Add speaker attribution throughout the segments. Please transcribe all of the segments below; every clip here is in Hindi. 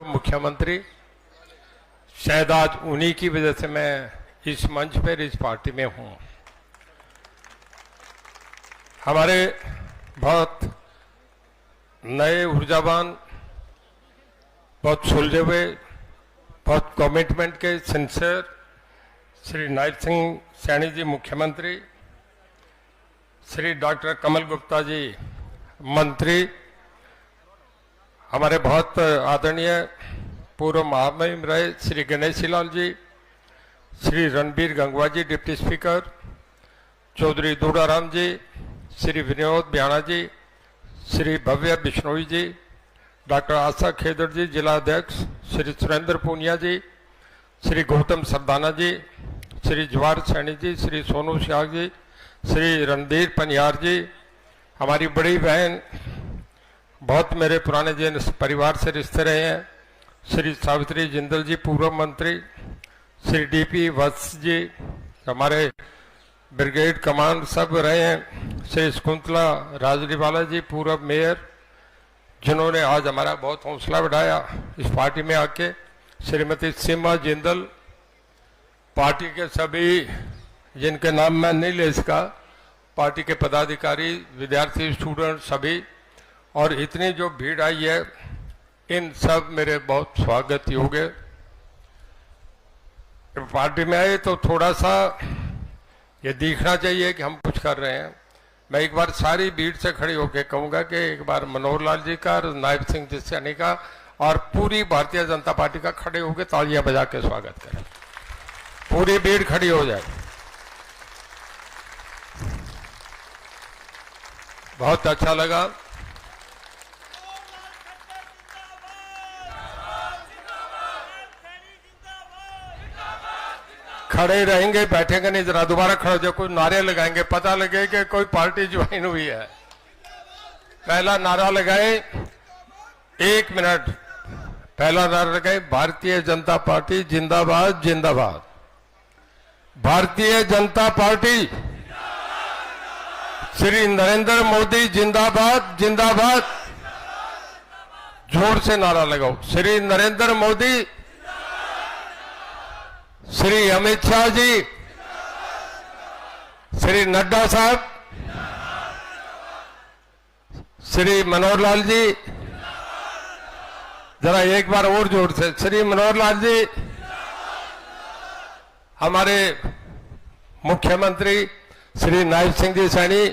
Speaker 1: मुख्यमंत्री, शायद आज उन्हीं की वजह से मैं इस मंच पर इस पार्टी में हूं। हमारे बहुत नए ऊर्जावान, बहुत सुलझे हुए, बहुत कमिटमेंट के सिंसियर श्री नायब सिंह सैनी जी मुख्यमंत्री, श्री डॉक्टर कमल गुप्ता जी मंत्री, हमारे बहुत आदरणीय पूर्व महामहिम रहे श्री गणेशी लाल जी, श्री रणबीर गंगवा जी डिप्टी स्पीकर, चौधरी दूडाराम जी, श्री विनोद बियाणा जी, श्री भव्य बिश्नोई जी, डॉक्टर आशा खेदर जी जिला अध्यक्ष, श्री सुरेंद्र पूनिया जी, श्री गौतम सरदाना जी, श्री जवाहर सैनी जी, श्री सोनू शाह जी, श्री रणधीर पनियार जी, हमारी बड़ी बहन, बहुत मेरे पुराने जिन परिवार से रिश्ते रहे हैं, श्री सावित्री जिंदल जी पूर्व मंत्री, श्री डीपी वत्स जी हमारे ब्रिगेड कमांड सब रहे हैं, श्री शकुंतला राजरीवाला जी पूर्व मेयर जिन्होंने आज हमारा बहुत हौसला बढ़ाया इस पार्टी में आके, श्रीमती सीमा जिंदल, पार्टी के सभी जिनके नाम मैं नहीं ले सका, पार्टी के पदाधिकारी, विद्यार्थी, स्टूडेंट सभी, और इतनी जो भीड़ आई है इन सब मेरे बहुत स्वागत योग्य। पार्टी में आए तो थोड़ा सा ये दिखना चाहिए कि हम कुछ कर रहे हैं। मैं एक बार सारी भीड़ से खड़ी होकर कहूंगा कि एक बार मनोहर लाल जी का, नायब सिंह जी सैनी का और पूरी भारतीय जनता पार्टी का खड़े होकर तालियां बजा के स्वागत करें। पूरी भीड़ खड़ी हो जाए। बहुत अच्छा लगा। खड़े रहेंगे, बैठेंगे नहीं, जरा दोबारा खड़े हो जाओ, कोई नारे लगाएंगे, पता लगे कि कोई पार्टी ज्वाइन हुई है। पहला नारा लगाए, 1 मिनट, पहला नारा लगाए, भारतीय जनता पार्टी जिंदाबाद जिंदाबाद, भारतीय जनता पार्टी, श्री नरेंद्र मोदी जिंदाबाद जिंदाबाद। जोर से नारा लगाओ, श्री नरेंद्र मोदी, श्री अमित शाह जी, श्री नड्डा साहब, श्री मनोहर लाल जी, जरा एक बार और जोर से, श्री मनोहर लाल जी, हमारे मुख्यमंत्री श्री नायब सिंह जी सैनी,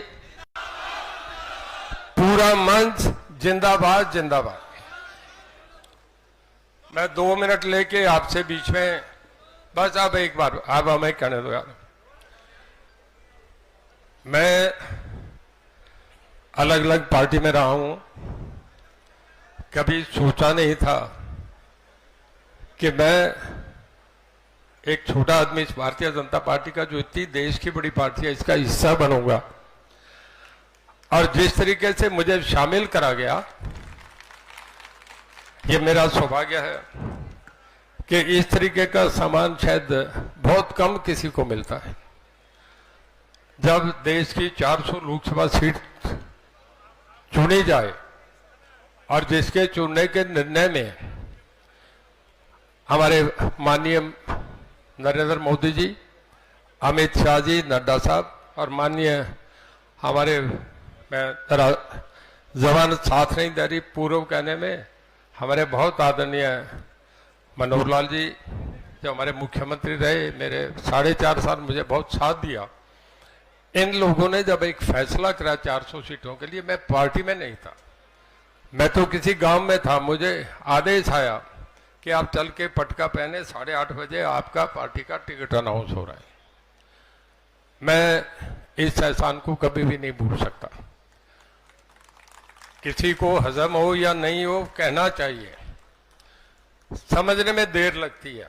Speaker 1: पूरा मंच जिंदाबाद जिंदाबाद। मैं 2 मिनट लेके आपसे बीच में बस अब एक बार आप हमें कहने दो यार। मैं अलग अलग पार्टी में रहा हूं, कभी सोचा नहीं था कि मैं एक छोटा आदमी इस भारतीय जनता पार्टी का, जो इतनी देश की बड़ी पार्टी है, इसका हिस्सा बनूंगा। और जिस तरीके से मुझे शामिल करा गया, ये मेरा सौभाग्य है कि इस तरीके का सम्मान शायद बहुत कम किसी को मिलता है। जब देश की 400 लोकसभा सीट चुनी जाए और जिसके चुनने के निर्णय में हमारे माननीय नरेंद्र मोदी जी, अमित शाह जी, नड्डा साहब और माननीय हमारे, मैं जरा जबान साथ नहीं दे रही, पूर्व कहने में हमारे बहुत आदरणीय मनोहर लाल जी जो हमारे मुख्यमंत्री रहे, मेरे 4.5 साल मुझे बहुत साथ दिया। इन लोगों ने जब एक फैसला करा 400 सीटों के लिए, मैं पार्टी में नहीं था, मैं तो किसी गांव में था, मुझे आदेश आया कि आप चल के पटका पहने, 8:30 बजे आपका पार्टी का टिकट अनाउंस हो रहा है। मैं इस एहसान को कभी भी नहीं भूल सकता। किसी को हजम हो या नहीं हो, कहना चाहिए, समझने में देर लगती है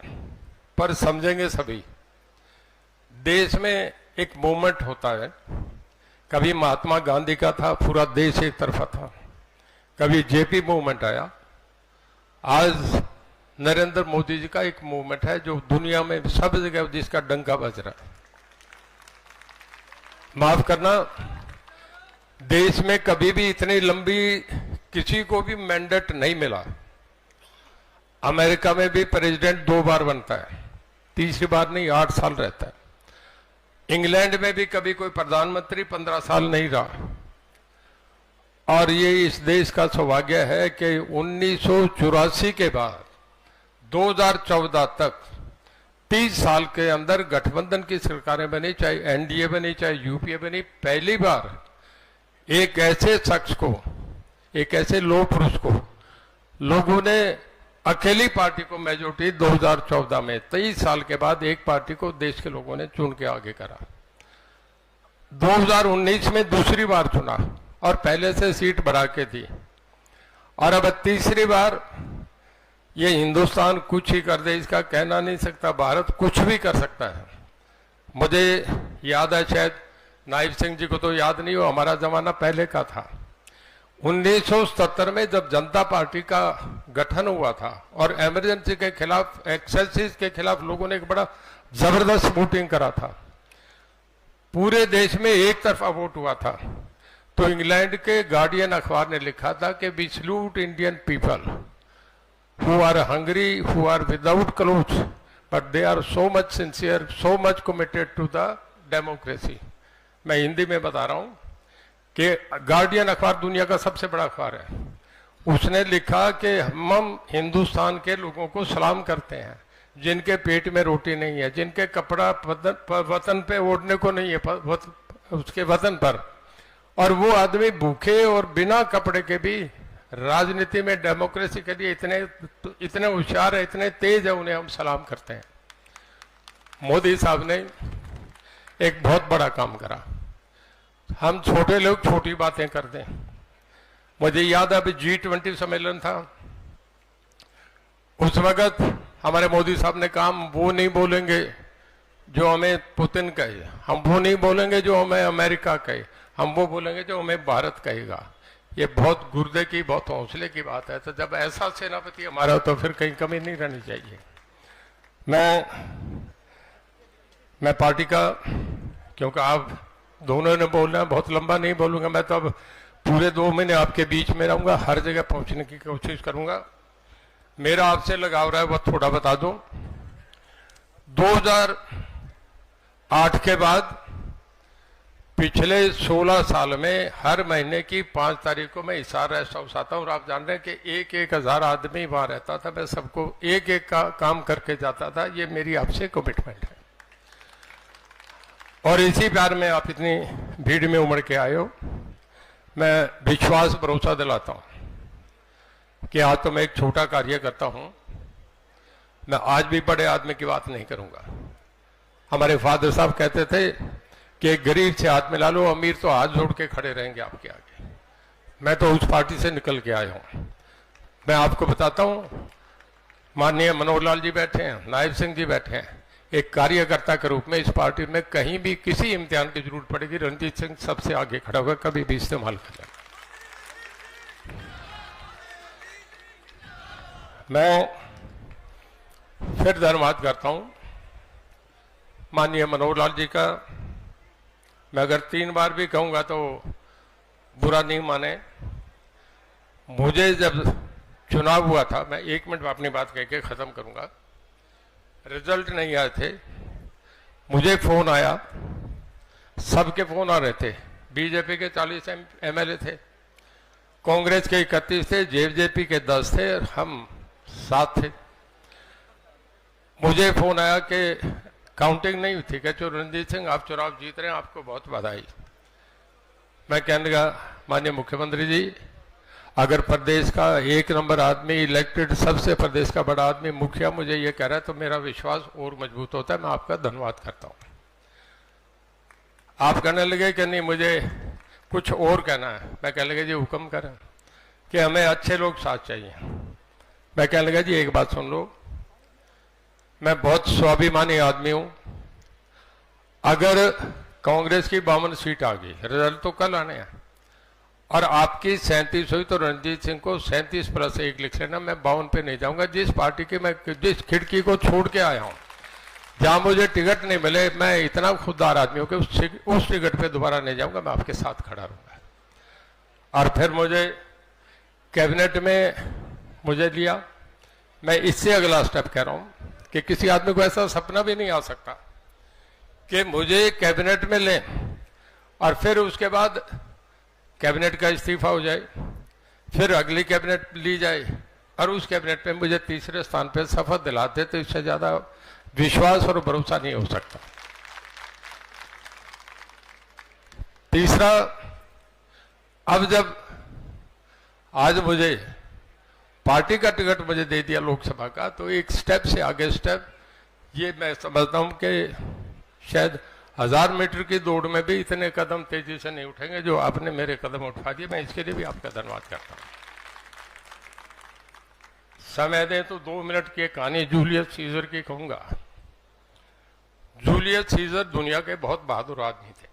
Speaker 1: पर समझेंगे सभी। देश में एक मूवमेंट होता है, कभी महात्मा गांधी का था, पूरा देश एक तरफा था, कभी जेपी मूवमेंट आया, आज नरेंद्र मोदी जी का एक मूवमेंट है जो दुनिया में सब जगह जिसका डंका बज रहा है। माफ करना, देश में कभी भी इतनी लंबी किसी को भी मैंडेट नहीं मिला। अमेरिका में भी प्रेसिडेंट 2 बार बनता है, तीसरी बार नहीं, 8 साल रहता है। इंग्लैंड में भी कभी कोई प्रधानमंत्री 15 साल नहीं रहा। और ये इस देश का सौभाग्य है कि 1984 के बाद 2014 तक 30 साल के अंदर गठबंधन की सरकारें बनी, चाहे एनडीए बनी, चाहे यूपीए बनी, पहली बार एक ऐसे शख्स को, एक ऐसे लोह पुरुष को लोगों ने, अकेली पार्टी को मेजोरिटी 2014 में 23 साल के बाद एक पार्टी को देश के लोगों ने चुन के आगे करा। 2019 में दूसरी बार चुना और पहले से सीट बढ़ा के दी, और अब तीसरी बार। ये हिंदुस्तान कुछ ही कर दे इसका कहना नहीं सकता, भारत कुछ भी कर सकता है। मुझे याद है, शायद नायब सिंह जी को तो याद नहीं हो, हमारा जमाना पहले का था। 1977 में जब जनता पार्टी का गठन हुआ था और इमरजेंसी के खिलाफ, एक्सेसिस के खिलाफ लोगों ने एक बड़ा जबरदस्त वोटिंग करा था, पूरे देश में एक तरफा वोट हुआ था। तो इंग्लैंड के गार्डियन अखबार ने लिखा था कि we salute Indian people who are hungry, who are without clothes, but they are so much sincere, so much committed to the democracy. मैं हिंदी में बता रहा हूं कि गार्डियन अखबार दुनिया का सबसे बड़ा अखबार है। उसने लिखा कि हम हिंदुस्तान के लोगों को सलाम करते हैं जिनके पेट में रोटी नहीं है, जिनके कपड़ा वतन पे ओढ़ने को नहीं है, उसके वतन पर, और वो आदमी भूखे और बिना कपड़े के भी राजनीति में डेमोक्रेसी के लिए इतने होशियार है, इतने तेज है, उन्हें हम सलाम करते हैं। मोदी साहब ने एक बहुत बड़ा काम करा। हम छोटे लोग छोटी बातें करते हैं। मुझे याद है अभी G20 सम्मेलन था, उस वक्त हमारे मोदी साहब ने कहा हम वो नहीं बोलेंगे जो हमें पुतिन कहे, हम वो नहीं बोलेंगे जो हमें अमेरिका कहे, हम वो बोलेंगे जो हमें भारत कहेगा। ये बहुत गुर्दे की, बहुत हौसले की बात है। तो जब ऐसा सेनापति हमारा, तो फिर कहीं कमी नहीं रहनी चाहिए। मैं पार्टी का, क्योंकि आप दोनों ने बोलना है, बहुत लंबा नहीं बोलूंगा मैं, तो अब पूरे 2 महीने आपके बीच में रहूंगा, हर जगह पहुंचने की कोशिश करूंगा। मेरा आपसे लगाव रहा है वो थोड़ा बता दूं। 2008 के बाद पिछले 16 साल में हर महीने की 5 तारीख को मैं हिसार रेस्ट हाउस आता हूं, और आप जान रहे हैं कि 1,000 आदमी वहां रहता था। मैं सबको एक का काम करके जाता था। ये मेरी आपसे कमिटमेंट है, और इसी प्यार में आप इतनी भीड़ में उमड़ के आए हो। मैं विश्वास, भरोसा दिलाता हूं कि आज तो मैं एक छोटा कार्य करता हूं, मैं आज भी बड़े आदमी की बात नहीं करूंगा। हमारे फादर साहब कहते थे कि गरीब से हाथ मिला लो, अमीर तो हाथ जोड़ के खड़े रहेंगे आपके आगे। मैं तो उस पार्टी से निकल के आया हूं। मैं आपको बताता हूं, माननीय मनोहर लाल जी बैठे हैं, नायब सिंह जी बैठे हैं, एक कार्यकर्ता के रूप में इस पार्टी में कहीं भी किसी इम्तिहान की जरूरत पड़ेगी, रणजीत सिंह सबसे आगे खड़ा होगा, कभी भी इस्तेमाल करें। मैं फिर धन्यवाद करता हूं माननीय मनोहर लाल जी का। मैं अगर 3 बार भी कहूंगा तो बुरा नहीं माने। मुझे जब चुनाव हुआ था, मैं 1 मिनट में अपनी बात कह के खत्म करूंगा, रिजल्ट नहीं आए थे, मुझे फोन आया, सबके फोन आ रहे थे। बीजेपी के 40 एमएलए थे, कांग्रेस के 31 थे, जेजेपी के 10 थे, और हम 7 थे। मुझे फोन आया कि काउंटिंग नहीं हुई थी, कहते रणजीत सिंह आप चुनाव जीत रहे हैं, आपको बहुत बधाई। मैं कहने लगा माननीय मुख्यमंत्री जी, अगर प्रदेश का 1 नंबर आदमी, इलेक्टेड सबसे प्रदेश का बड़ा आदमी, मुखिया मुझे ये कह रहा है तो मेरा विश्वास और मजबूत होता है। मैं आपका धन्यवाद करता हूं। आप कहने लगे कि नहीं मुझे कुछ और कहना है। मैं कहने लगा जी हुक्म करें, कि हमें अच्छे लोग साथ चाहिए। मैं कहने लगा जी एक बात सुन लो, मैं बहुत स्वाभिमानी आदमी हूं। अगर कांग्रेस की 52 सीट आ गई, रिजल्ट तो कल आने हैं, और आपकी 37 हुई तो रणजीत सिंह को 37 + 1 लिख लेना। मैं 52 पे नहीं जाऊंगा। जिस पार्टी की मैं, जिस खिड़की को छोड़ के आया हूं, जहां मुझे टिकट नहीं मिले, मैं इतना खुददार आदमी हूं कि उस टिकट पे दोबारा नहीं जाऊंगा। मैं आपके साथ खड़ा रहूंगा। और फिर मुझे कैबिनेट में मुझे लिया, मैं इससे अगला स्टेप कह रहा हूं कि किसी आदमी को ऐसा सपना भी नहीं आ सकता कि मुझे कैबिनेट में लें और फिर उसके बाद कैबिनेट का इस्तीफा हो जाए, फिर अगली कैबिनेट ली जाए और उस कैबिनेट में मुझे तीसरे स्थान पर शपथ दिलाते, तो इससे ज्यादा विश्वास और भरोसा नहीं हो सकता। तीसरा, अब जब आज मुझे पार्टी का टिकट मुझे दे दिया लोकसभा का, तो एक स्टेप से आगे स्टेप ये मैं समझता हूं कि शायद 1000 मीटर की दौड़ में भी इतने कदम तेजी से नहीं उठेंगे जो आपने मेरे कदम उठा दिए। मैं इसके लिए भी आपका धन्यवाद करता हूं। समय दें तो 2 मिनट की कहानी जूलियस सीजर की कहूंगा। जूलियस सीजर दुनिया के बहुत बहादुर आदमी थे।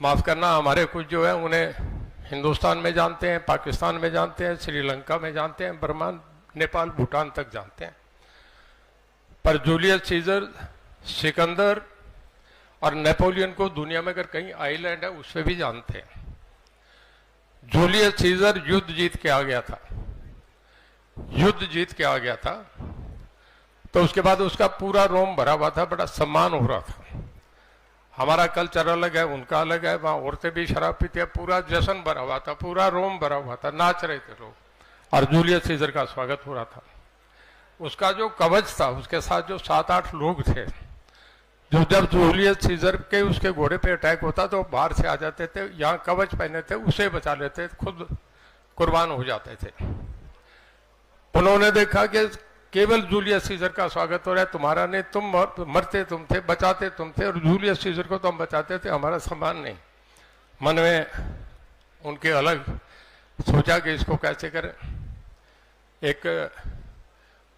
Speaker 1: माफ करना, हमारे कुछ जो है उन्हें हिंदुस्तान में जानते हैं, पाकिस्तान में जानते हैं, श्रीलंका में जानते हैं, बर्मा, नेपाल, भूटान तक जानते हैं, पर जूलियस सीजर, सिकंदर और नेपोलियन को दुनिया में अगर कहीं आइलैंड है उस पर भी जानते हैं। जूलियस सीजर युद्ध जीत के आ गया था, युद्ध जीत के आ गया था, तो उसके बाद उसका पूरा रोम भरा हुआ था, बड़ा सम्मान हो रहा था। हमारा कल्चर अलग है, उनका अलग है, वहां औरतें भी शराब पीती है, पूरा जश्न भरा हुआ था, पूरा रोम भरा हुआ था, नाच रहे थे लोग और जूलियस सीजर का स्वागत हो रहा था। उसका जो कवच था, उसके साथ जो 7-8 लोग थे, जो जब जूलियस सीजर के उसके घोड़े पे अटैक होता तो बाहर से आ जाते थे, यहाँ कवच पहने थे, उसे बचा लेते, खुद कुर्बान हो जाते थे। उन्होंने देखा कि केवल जूलियस सीजर का स्वागत हो रहा है, तुम्हारा नहीं, तुम मरते तुम थे, बचाते तुम थे, और जूलियस सीजर को तो हम बचाते थे, हमारा सम्मान नहीं। मन में उनके अलग सोचा कि इसको कैसे करें। एक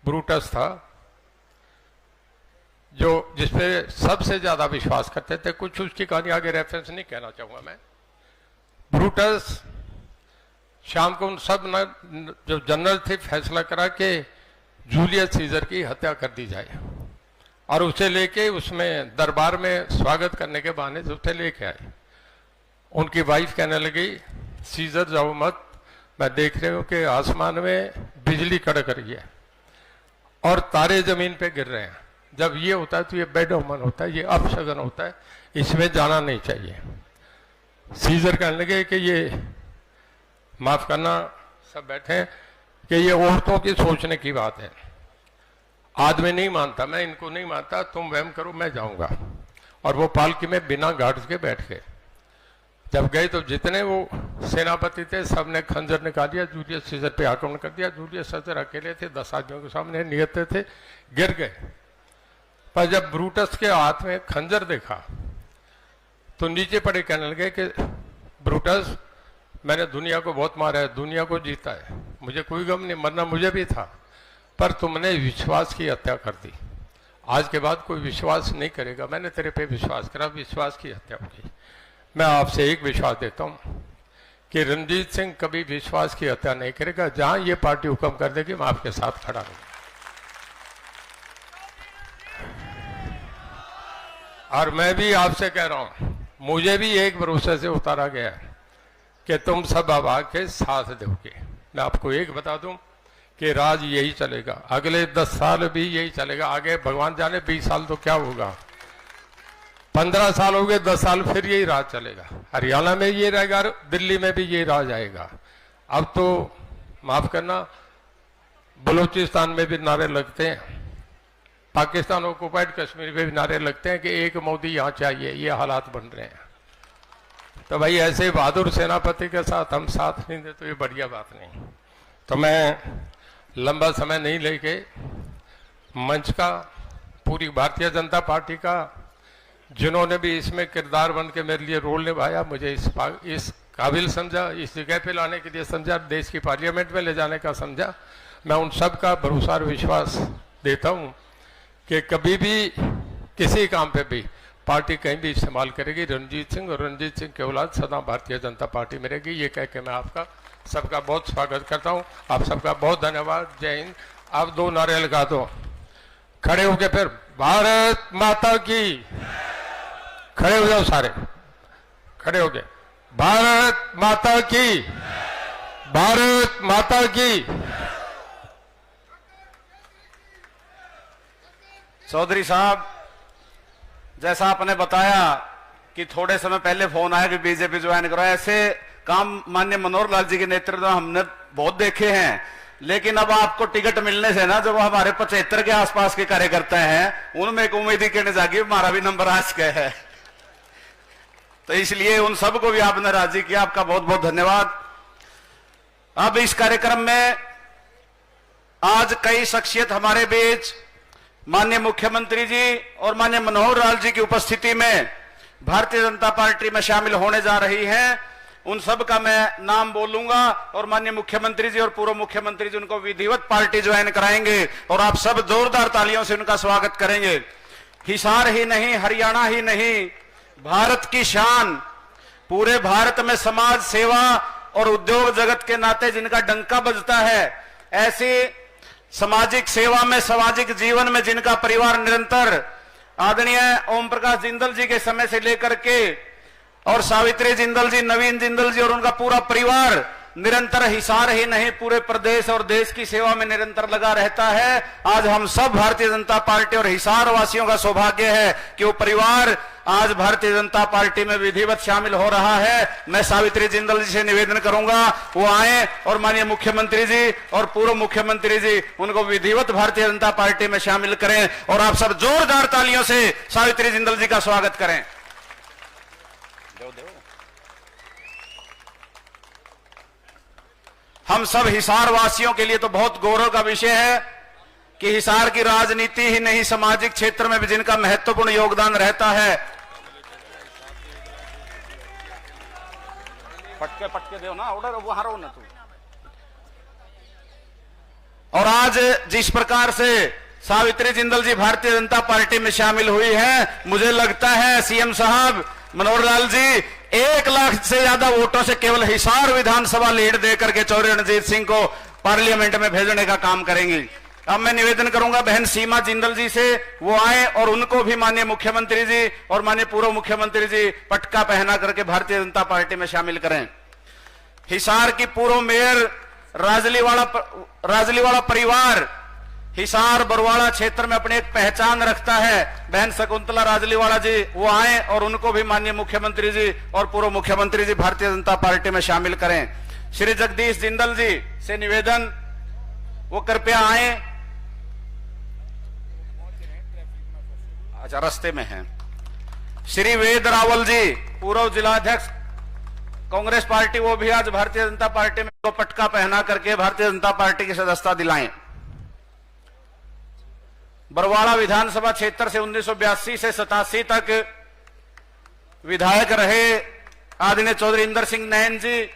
Speaker 1: ब्रूटस था जो जिसपे सबसे ज्यादा विश्वास करते थे, कुछ उसकी कहानी आगे रेफरेंस नहीं कहना चाहूंगा मैं। ब्रूटस शाम को उन सब जो जनरल थे फैसला करा कि जूलियस सीजर की हत्या कर दी जाए और उसे लेके उसमें दरबार में स्वागत करने के बहाने से उसे लेके आए। उनकी वाइफ कहने लगी, सीजर जाओ मत, मैं देख रही हूं कि आसमान में बिजली कड़क रही है और तारे जमीन पे गिर रहे हैं। जब ये होता है तो ये बेड ओमन होता है, ये अपशगन होता है, इसमें जाना नहीं चाहिए। सीजर कहने लगे कि ये, माफ करना सब बैठे हैं, कि ये औरतों की सोचने की बात है, आदमी नहीं मानता, मैं इनको नहीं मानता, तुम वहम करो, मैं जाऊंगा। और वो पालकी में बिना गार्ड्स के बैठ गए। जब गए तो जितने वो सेनापति थे सबने खंजर निकाल दिया, जूलियस सीजर पे आक्रमण कर दिया। जूलियस सीजर अकेले थे, 10 आदमियों के सामने नियते थे, गिर गए। पर जब ब्रूटस के हाथ में खंजर देखा तो नीचे पड़े कहने लगे कि ब्रूटस, मैंने दुनिया को बहुत मारा है, दुनिया को जीता है, मुझे कोई गम नहीं, मरना मुझे भी था, पर तुमने विश्वास की हत्या कर दी। आज के बाद कोई विश्वास नहीं करेगा, मैंने तेरे पे विश्वास करा, विश्वास की हत्या हो गई। मैं आपसे एक विश्वास देता हूं कि रणजीत सिंह कभी विश्वास की हत्या नहीं करेगा। जहां ये पार्टी हुक्म कर देगी मैं आपके साथ खड़ा हूं। और मैं भी आपसे कह रहा हूं, मुझे भी एक भरोसे से उतारा गया है कि तुम सब अब आके साथ दोगे। मैं आपको एक बता दूं कि राज यही चलेगा, अगले 10 साल भी यही चलेगा, आगे भगवान जाने 20 साल तो क्या होगा, 15 साल हो गए, 10 साल फिर यही राज चलेगा। हरियाणा में ये रहेगा, दिल्ली में भी ये राज आएगा। अब तो माफ करना, बलूचिस्तान में भी नारे लगते हैं, पाकिस्तान ऑक्युपाइड कश्मीर में भी नारे लगते हैं कि एक मोदी यहाँ चाहिए, ये हालात बन रहे हैं। तो भाई ऐसे बहादुर सेनापति के साथ हम साथ नहीं दे तो ये बढ़िया बात नहीं। तो मैं लंबा समय नहीं लेके मंच का, पूरी भारतीय जनता पार्टी का, जिन्होंने भी इसमें किरदार बन के मेरे लिए रोल निभाया, मुझे इस काबिल समझा, इस जगह पे लाने के लिए समझा, देश की पार्लियामेंट में ले जाने का समझा, मैं उन सब का भरोसा और विश्वास देता हूं कि कभी भी किसी काम पे भी पार्टी कहीं भी इस्तेमाल करेगी रणजीत सिंह, और रणजीत सिंह के औलाद सदा भारतीय जनता पार्टी में रहेगी। ये कह के मैं आपका सबका बहुत स्वागत करता हूं। आप सबका बहुत धन्यवाद। जय हिंद। आप 2 नारे लगा दो, खड़े होके फिर भारत माता की, खड़े हो जाओ सारे, खड़े हो गए, भारत माता की, भारत माता की।
Speaker 2: चौधरी साहब, जैसा आपने बताया कि थोड़े समय पहले फोन आया कि बीजेपी ज्वाइन करो, ऐसे काम माननीय मनोहर लाल जी के नेतृत्व में हमने बहुत देखे हैं। लेकिन अब आपको टिकट मिलने से ना, जो हमारे 75 के आसपास के कार्यकर्ता हैं, उनमें एक उम्मीद ही कहने जागी हमारा भी नंबर आ चुका है। तो इसलिए उन सबको भी आपने राजी किया, आपका बहुत बहुत धन्यवाद। अब इस कार्यक्रम में आज कई शख्सियत हमारे बीच माननीय मुख्यमंत्री जी और माननीय मनोहर लाल जी की उपस्थिति में भारतीय जनता पार्टी में शामिल होने जा रही हैं। उन सब का मैं नाम बोलूंगा और माननीय मुख्यमंत्री जी और पूर्व मुख्यमंत्री जी उनको विधिवत पार्टी ज्वाइन कराएंगे और आप सब जोरदार तालियों से उनका स्वागत करेंगे। हिसार ही नहीं, हरियाणा ही नहीं, भारत की शान, पूरे भारत में समाज सेवा और उद्योग जगत के नाते जिनका डंका बजता है, ऐसी सामाजिक सेवा में, सामाजिक जीवन में जिनका परिवार निरंतर आदरणीय ओम प्रकाश जिंदल जी के समय से लेकर के और सावित्री जिंदल जी, नवीन जिंदल जी और उनका पूरा परिवार निरंतर हिसार ही नहीं पूरे प्रदेश और देश की सेवा में निरंतर लगा रहता है। आज हम सब भारतीय जनता पार्टी और हिसार वासियों का सौभाग्य है कि वो परिवार आज भारतीय जनता पार्टी में विधिवत शामिल हो रहा है। मैं सावित्री जिंदल जी से निवेदन करूंगा वो आए और माननीय मुख्यमंत्री जी और पूर्व मुख्यमंत्री जी उनको विधिवत भारतीय जनता पार्टी में शामिल करें और आप सब जोरदार तालियों से सावित्री जिंदल जी का स्वागत करें। हम सब हिसार वासियों के लिए तो बहुत गौरव का विषय है कि हिसार की राजनीति ही नहीं, सामाजिक क्षेत्र में भी जिनका महत्वपूर्ण योगदान रहता है। पटके दो ना, ऑर्डर वहां रहो ना तू। और आज जिस प्रकार से सावित्री जिंदल जी भारतीय जनता पार्टी में शामिल हुई है, मुझे लगता है सीएम साहब मनोहर लाल जी 1 लाख से ज्यादा वोटों से केवल हिसार विधानसभा लीड देकर के चौधरी रणजीत सिंह को पार्लियामेंट में भेजने का काम करेंगी। अब मैं निवेदन करूंगा बहन सीमा जिंदल जी से वो आए और उनको भी माननीय मुख्यमंत्री जी और माननीय पूर्व मुख्यमंत्री जी पटका पहना करके भारतीय जनता पार्टी में शामिल करें। हिसार की पूर्व मेयर राजलीवाला परिवार हिसार बरवाड़ा क्षेत्र में अपनी एक पहचान रखता है। बहन शकुंतला राजलीवाला जी वो आए और उनको भी माननीय मुख्यमंत्री जी और पूर्व मुख्यमंत्री जी भारतीय जनता पार्टी में शामिल करें। श्री जगदीश जिंदल जी से निवेदन वो कृपया आए। अच्छा, रास्ते में हैं। श्री वेद रावल जी पूर्व जिलाध्यक्ष कांग्रेस पार्टी, वो भी आज भारतीय जनता पार्टी में को पटका पहना करके भारतीय जनता पार्टी की सदस्यता दिलाएं। बरवाड़ा विधानसभा क्षेत्र से 1982 से 87 तक विधायक रहे आदरणीय चौधरी इंदर सिंह नैन जी,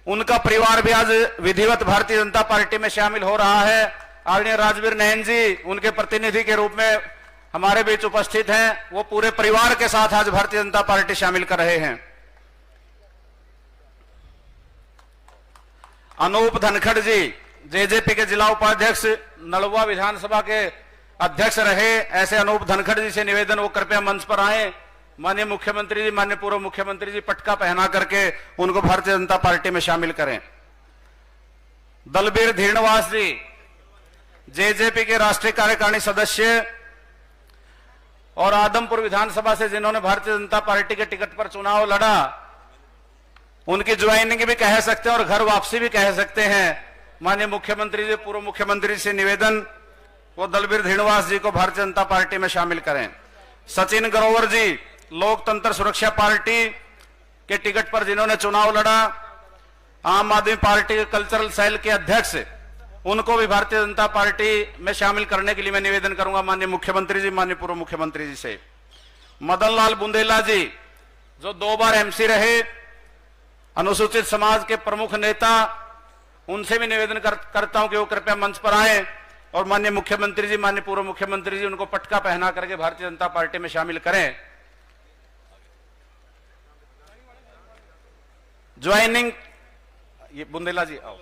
Speaker 2: उनका परिवार भी आज विधिवत भारतीय जनता पार्टी में शामिल हो रहा है। आदरणीय राजवीर नैन जी उनके प्रतिनिधि के रूप में हमारे बीच उपस्थित हैं। वो पूरे परिवार के साथ आज भारतीय जनता पार्टी शामिल कर रहे हैं। अनूप धनखड़ जी जेजेपी के जिला उपाध्यक्ष, नलवा विधानसभा के अध्यक्ष रहे, ऐसे अनूप धनखड़ जी से निवेदन वो कृपया मंच पर आए। माननीय मुख्यमंत्री जी, माननीय पूर्व मुख्यमंत्री जी पटका पहना करके उनको भारतीय जनता पार्टी में शामिल करें। दलबीर धीणवास जी जेजेपी के राष्ट्रीय कार्यकारिणी सदस्य और आदमपुर विधानसभा से जिन्होंने भारतीय जनता पार्टी के टिकट पर चुनाव लड़ा, उनकी ज्वाइनिंग भी कह सकते हैं और घर वापसी भी कह सकते हैं। माननीय मुख्यमंत्री जी, पूर्व मुख्यमंत्री से निवेदन वो दलबीर धीणवास जी को भारतीय जनता पार्टी में शामिल करें। सचिन ग्रोवर जी लोकतंत्र सुरक्षा पार्टी के टिकट पर जिन्होंने चुनाव लड़ा, आम आदमी पार्टी के कल्चरल सेल के अध्यक्ष, उनको भी भारतीय जनता पार्टी में शामिल करने के लिए मैं निवेदन करूंगा माननीय मुख्यमंत्री जी, माननीय पूर्व मुख्यमंत्री जी से। मदन लाल बुंदेला जी जो 2 बार एमसी रहे, अनुसूचित समाज के प्रमुख नेता, उनसे भी निवेदन करता हूं कि वो कृपया मंच पर आए और माननीय मुख्यमंत्री जी, माननीय पूर्व मुख्यमंत्री जी उनको पटका पहना करके भारतीय जनता पार्टी में शामिल करें। ज्वाइनिंग, ये बुंदेला जी आओ।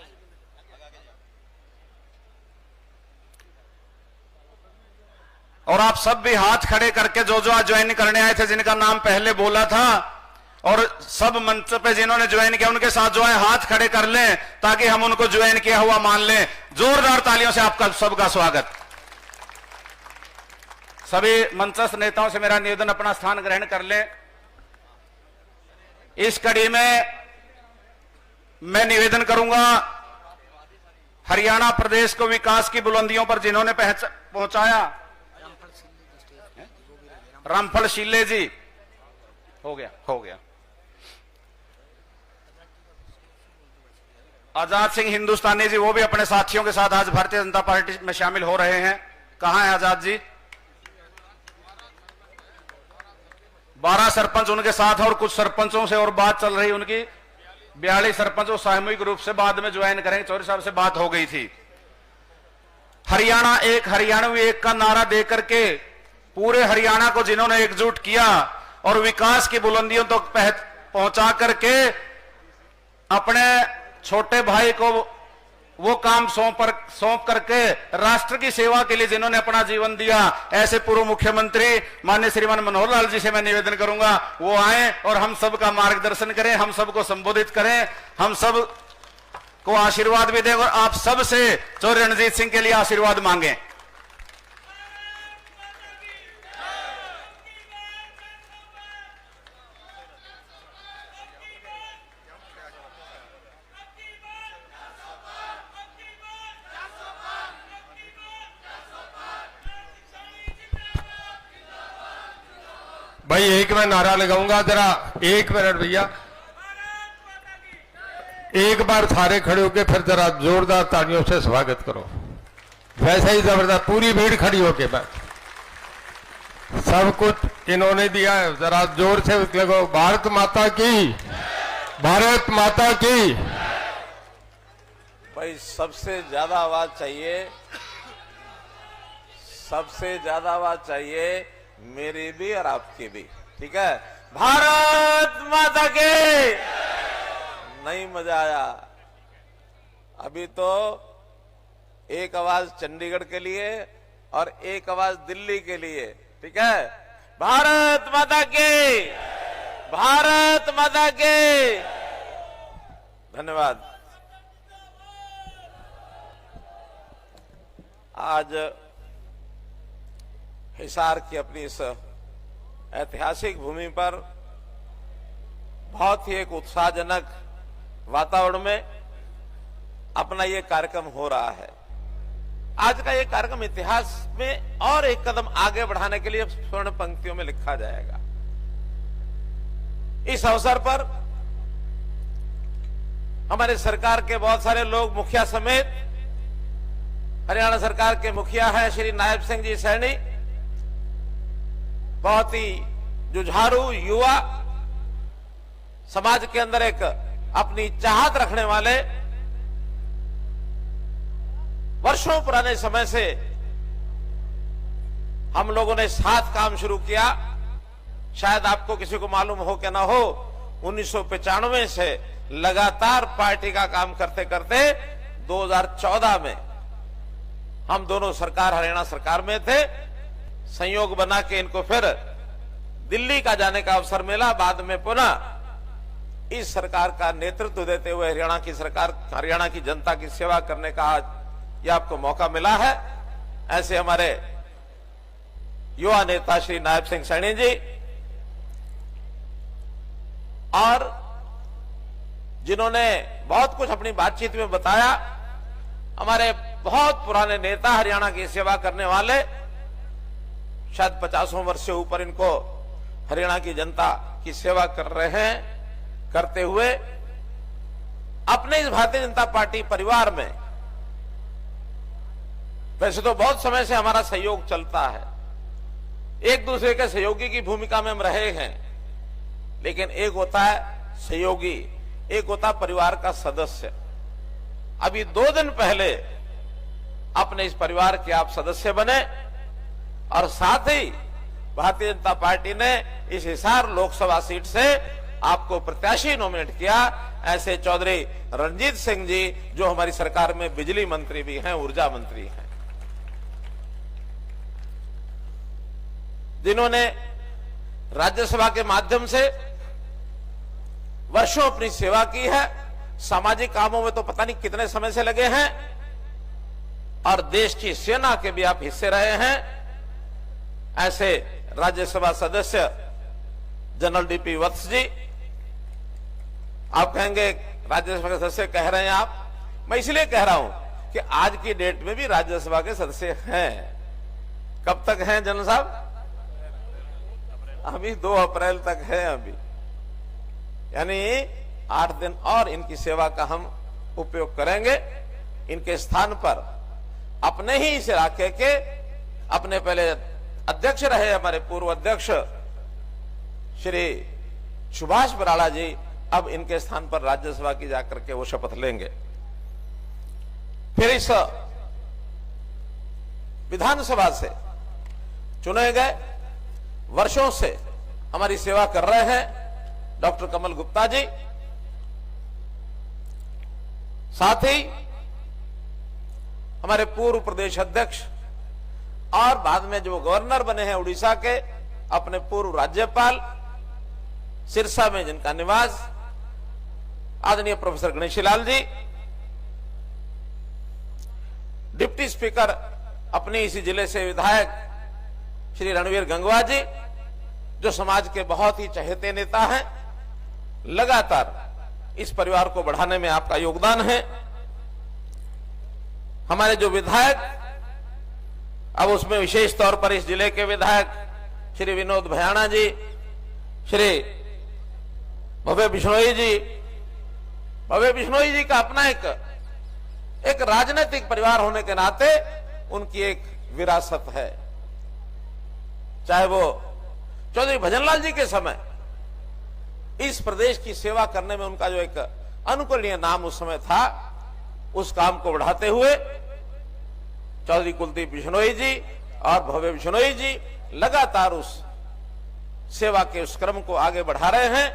Speaker 2: और आप सब भी हाथ खड़े करके जो जो आज ज्वाइन करने आए थे, जिनका नाम पहले बोला था, और सब मंच पे जिन्होंने ज्वाइन किया उनके साथ जो है हाथ खड़े कर लें ताकि हम उनको ज्वाइन किया हुआ मान लें। जोरदार तालियों से आपका सबका स्वागत। सभी मंचस्थ नेताओं से मेरा निवेदन अपना स्थान ग्रहण कर लें। इस कड़ी में मैं निवेदन करूंगा, हरियाणा प्रदेश को विकास की बुलंदियों पर जिन्होंने पहुंचाया, रामफल शीले जी, हो गया। आजाद सिंह हिंदुस्तानी जी, वो भी अपने साथियों के साथ आज भारतीय जनता पार्टी में शामिल हो रहे हैं। कहां है आजाद जी? 12 सरपंच उनके साथ और कुछ सरपंचों से और बात चल रही उनकी। 42 सरपंचों सामूहिक रूप से बाद में ज्वाइन करेंगे। चौधरी साहब से बात हो गई थी। हरियाणा एक, हरियाणवी एक का नारा देकर के पूरे हरियाणा को जिन्होंने एकजुट किया और विकास की बुलंदियों तक पहुंचा करके अपने छोटे भाई को वो काम सौंप करके राष्ट्र की सेवा के लिए जिन्होंने अपना जीवन दिया, ऐसे पूर्व मुख्यमंत्री माननीय श्रीमान मनोहर लाल जी से मैं निवेदन करूंगा वो आए और हम सबका मार्गदर्शन करें, हम सबको संबोधित करें, हम सब को आशीर्वाद भी दें और आप सब से चौधरी रणजीत सिंह के लिए आशीर्वाद मांगे।
Speaker 1: भाई एक मैं नारा लगाऊंगा, जरा 1 मिनट भैया, एक बार सारे खड़े होके फिर जरा जोरदार तालियों से स्वागत करो। वैसे ही जबरदस्त पूरी भीड़ खड़ी होके बैठ, सब कुछ इन्होंने दिया है, जरा जोर से लगो। भारत माता की, भारत माता की।
Speaker 3: भाई सबसे ज्यादा आवाज चाहिए, सबसे ज्यादा आवाज चाहिए, मेरी भी और आपकी भी, ठीक है? भारत माता के। नहीं मजा आया। अभी तो एक आवाज चंडीगढ़ के लिए और एक आवाज दिल्ली के लिए, ठीक है? भारत माता के, भारत माता के। धन्यवाद। आज हिसार की अपनी इस ऐतिहासिक भूमि पर बहुत ही एक उत्साहजनक वातावरण में अपना ये कार्यक्रम हो रहा है। आज का ये कार्यक्रम इतिहास में और एक कदम आगे बढ़ाने के लिए स्वर्ण पंक्तियों में लिखा जाएगा। इस अवसर पर हमारे सरकार के बहुत सारे लोग, मुखिया समेत हरियाणा सरकार के मुखिया हैं श्री नायब सिंह जी सैनी, बहुत ही जुझारू युवा, समाज के अंदर एक अपनी चाहत रखने वाले, वर्षों पुराने समय से हम लोगों ने साथ काम शुरू किया। शायद आपको किसी को मालूम हो कि ना हो, 1995 से लगातार पार्टी का काम करते करते 2014 में हम दोनों सरकार, हरियाणा सरकार में थे। संयोग बना के इनको फिर दिल्ली का जाने का अवसर मिला। बाद में पुनः इस सरकार का नेतृत्व देते हुए हरियाणा की सरकार, हरियाणा की जनता की सेवा करने का आज ये आपको मौका मिला है। ऐसे हमारे युवा नेता श्री नायब सिंह सैनी जी और जिन्होंने बहुत कुछ अपनी बातचीत में बताया, हमारे बहुत पुराने नेता, हरियाणा की सेवा करने वाले, शायद 50 वर्ष से ऊपर इनको हरियाणा की जनता की सेवा कर रहे हैं, करते हुए अपने इस भारतीय जनता पार्टी परिवार में वैसे तो बहुत समय से हमारा सहयोग चलता है, एक दूसरे के सहयोगी की भूमिका में हम रहे हैं, लेकिन एक होता है सहयोगी, एक होता है परिवार का सदस्य। अभी 2 दिन पहले अपने इस परिवार के आप सदस्य बने और साथ ही भारतीय जनता पार्टी ने इस हिसार लोकसभा सीट से आपको प्रत्याशी नॉमिनेट किया। ऐसे चौधरी रणजीत सिंह जी, जो हमारी सरकार में बिजली मंत्री भी हैं, ऊर्जा मंत्री हैं, जिन्होंने राज्यसभा के माध्यम से वर्षों अपनी सेवा की है। सामाजिक कामों में तो पता नहीं कितने समय से लगे हैं और देश की सेना के भी आप हिस्से रहे हैं। ऐसे राज्यसभा सदस्य जनरल डीपी वत्स जी, आप कहेंगे राज्यसभा के सदस्य कह रहे हैं आप, मैं इसलिए कह रहा हूं कि आज की डेट में भी राज्यसभा के सदस्य हैं। कब तक हैं जनरल साहब? अभी 2 अप्रैल तक है अभी, यानी 8 दिन और इनकी सेवा का हम उपयोग करेंगे। इनके स्थान पर अपने ही इस इलाके के अपने पहले अध्यक्ष रहे हमारे पूर्व अध्यक्ष श्री सुभाष बराला जी अब इनके स्थान पर राज्यसभा की जाकर के वो शपथ लेंगे। फिर इस विधानसभा से चुने गए, वर्षों से हमारी सेवा कर रहे हैं डॉक्टर कमल गुप्ता जी, साथ ही हमारे पूर्व प्रदेश अध्यक्ष और बाद में जो गवर्नर बने हैं उड़ीसा के, अपने पूर्व राज्यपाल, सिरसा में जिनका निवास, आदरणीय professor Ganeshi Lal ji, deputy speaker अपने इसी जिले से विधायक श्री रणवीर गंगवा जी, जो समाज के बहुत ही चहेते नेता हैं। लगातार इस परिवार को बढ़ाने में आपका योगदान है। हमारे जो विधायक, अब उसमें विशेष तौर पर इस जिले के विधायक श्री विनोद भयाणा जी, श्री भव्य बिश्नोई जी, भव्य बिश्नोई जी का अपना एक राजनीतिक परिवार होने के नाते उनकी एक विरासत है। चाहे वो चौधरी भजनलाल जी के समय इस प्रदेश की सेवा करने में उनका जो एक अनुकरणीय नाम उस समय था, उस काम को बढ़ाते हुए चौधरी कुलदीप बिश्नोई जी और भव्य बिश्नोई जी लगातार उस सेवा के उस क्रम को आगे बढ़ा रहे हैं।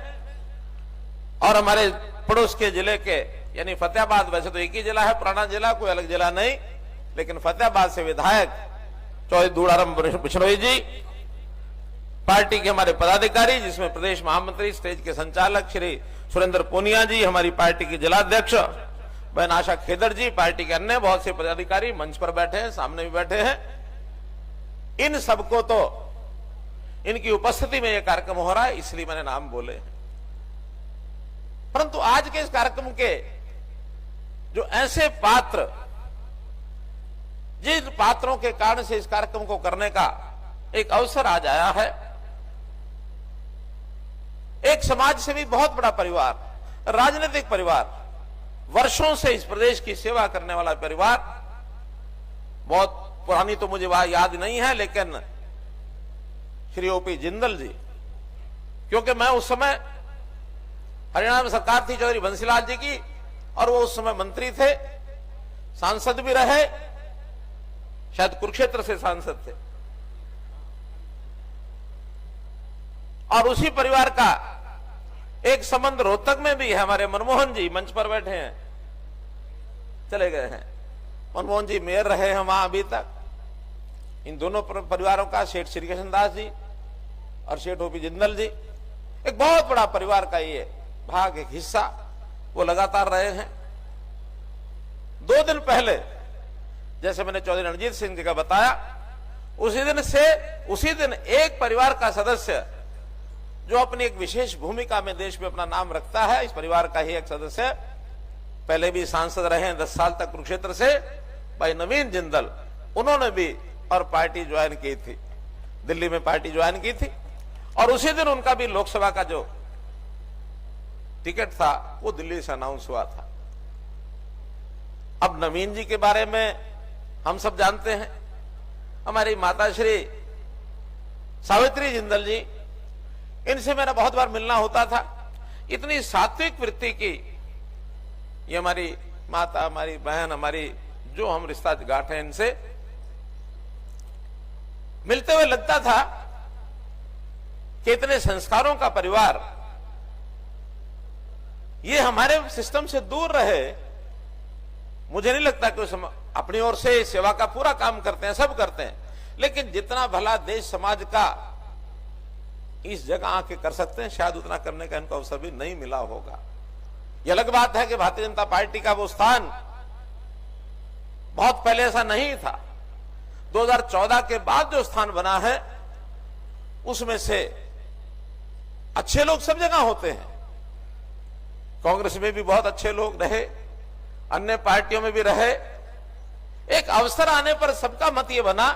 Speaker 3: और हमारे पड़ोस के जिले के यानी फतेहाबाद, वैसे तो एक ही जिला है, पुराना जिला, कोई अलग जिला नहीं, लेकिन फतेहाबाद से विधायक चौधरी दूड़ाराम बिश्नोई जी, पार्टी के हमारे पदाधिकारी जिसमें प्रदेश महामंत्री, स्टेज के संचालक श्री सुरेंद्र पूनिया जी, हमारी पार्टी के जिलाध्यक्ष बहन आशा खेदर जी, पार्टी के अन्य बहुत से पदाधिकारी मंच पर बैठे हैं, सामने भी बैठे हैं। इन सबको तो इनकी उपस्थिति में यह कार्यक्रम हो रहा है, इसलिए मैंने नाम बोले हैं। परंतु आज के इस कार्यक्रम के जो ऐसे पात्र, जिन पात्रों के कारण से इस कार्यक्रम को करने का एक अवसर आज आया है, एक समाज से भी बहुत बड़ा परिवार, राजनीतिक परिवार, वर्षों से इस प्रदेश की सेवा करने वाला परिवार, बहुत पुरानी तो मुझे वह याद नहीं है, लेकिन श्री ओपी जिंदल जी, क्योंकि मैं उस समय हरियाणा में सरकार थी चौधरी बंसीलाल जी की, और वो उस समय मंत्री थे, सांसद भी रहे, शायद कुरुक्षेत्र से सांसद थे, और उसी परिवार का एक संबंध रोहतक में भी है। हमारे मनमोहन जी मंच पर बैठे हैं, चले गए हैं, मनमोहन जी मेयर रहे हैं वहां अभी तक। इन दोनों परिवारों का, सेठ श्री कृष्ण दास जी और सेठ ओपी जिंदल जी, एक बहुत बड़ा परिवार का ये भाग, एक हिस्सा वो लगातार रहे हैं। 2 दिन पहले जैसे मैंने चौधरी रणजीत सिंह जी का बताया, उसी दिन एक परिवार का सदस्य जो अपनी एक विशेष भूमिका में देश में अपना नाम रखता है, इस परिवार का ही एक सदस्य, पहले भी सांसद रहे हैं 10 साल तक कुरुक्षेत्र से, भाई नवीन जिंदल, उन्होंने भी और पार्टी ज्वाइन की थी, दिल्ली में पार्टी ज्वाइन की थी, और उसी दिन उनका भी लोकसभा का जो टिकट था वो दिल्ली से अनाउंस हुआ था। अब नवीन जी के बारे में हम सब जानते हैं, हमारी माता श्री सावित्री जिंदल जी, इनसे मेरा बहुत बार मिलना होता था। इतनी सात्विक वृत्ति की ये हमारी माता, हमारी बहन, हमारी जो हम रिश्ता गांठ है, इनसे मिलते हुए लगता था कि इतने संस्कारों का परिवार ये हमारे सिस्टम से दूर रहे। मुझे नहीं लगता कि वो अपनी ओर से सेवा का पूरा काम करते हैं, सब करते हैं, लेकिन जितना भला देश समाज का इस जगह आके कर सकते हैं, शायद उतना करने का इनको अवसर भी नहीं मिला होगा। यह अलग बात है कि भारतीय जनता पार्टी का वो स्थान बहुत पहले ऐसा नहीं था। 2014 के बाद जो स्थान बना है उसमें से अच्छे लोग सब जगह होते हैं। कांग्रेस में भी बहुत अच्छे लोग रहे, अन्य पार्टियों में भी रहे। एक अवसर आने पर सबका मत ये बना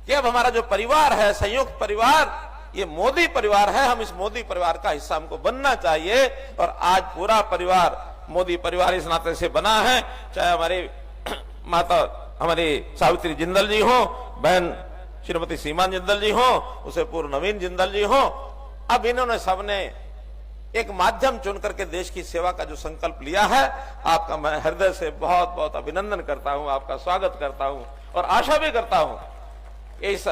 Speaker 3: कि अब हमारा जो परिवार है, संयुक्त परिवार, ये मोदी परिवार है, हम इस मोदी परिवार का हिस्सा हमको बनना चाहिए। और आज पूरा परिवार मोदी परिवार इस नाते से बना है, चाहे हमारी माता हमारी सावित्री जिंदल जी हो, बहन श्रीमती सीमा जिंदल जी हो, उसे पूर्व नवीन जिंदल जी हो। अब इन्होंने सबने एक माध्यम चुन करके देश की सेवा का जो संकल्प लिया है, आपका मैं हृदय से बहुत बहुत अभिनंदन करता हूं, आपका स्वागत करता हूं और आशा भी करता हूं इस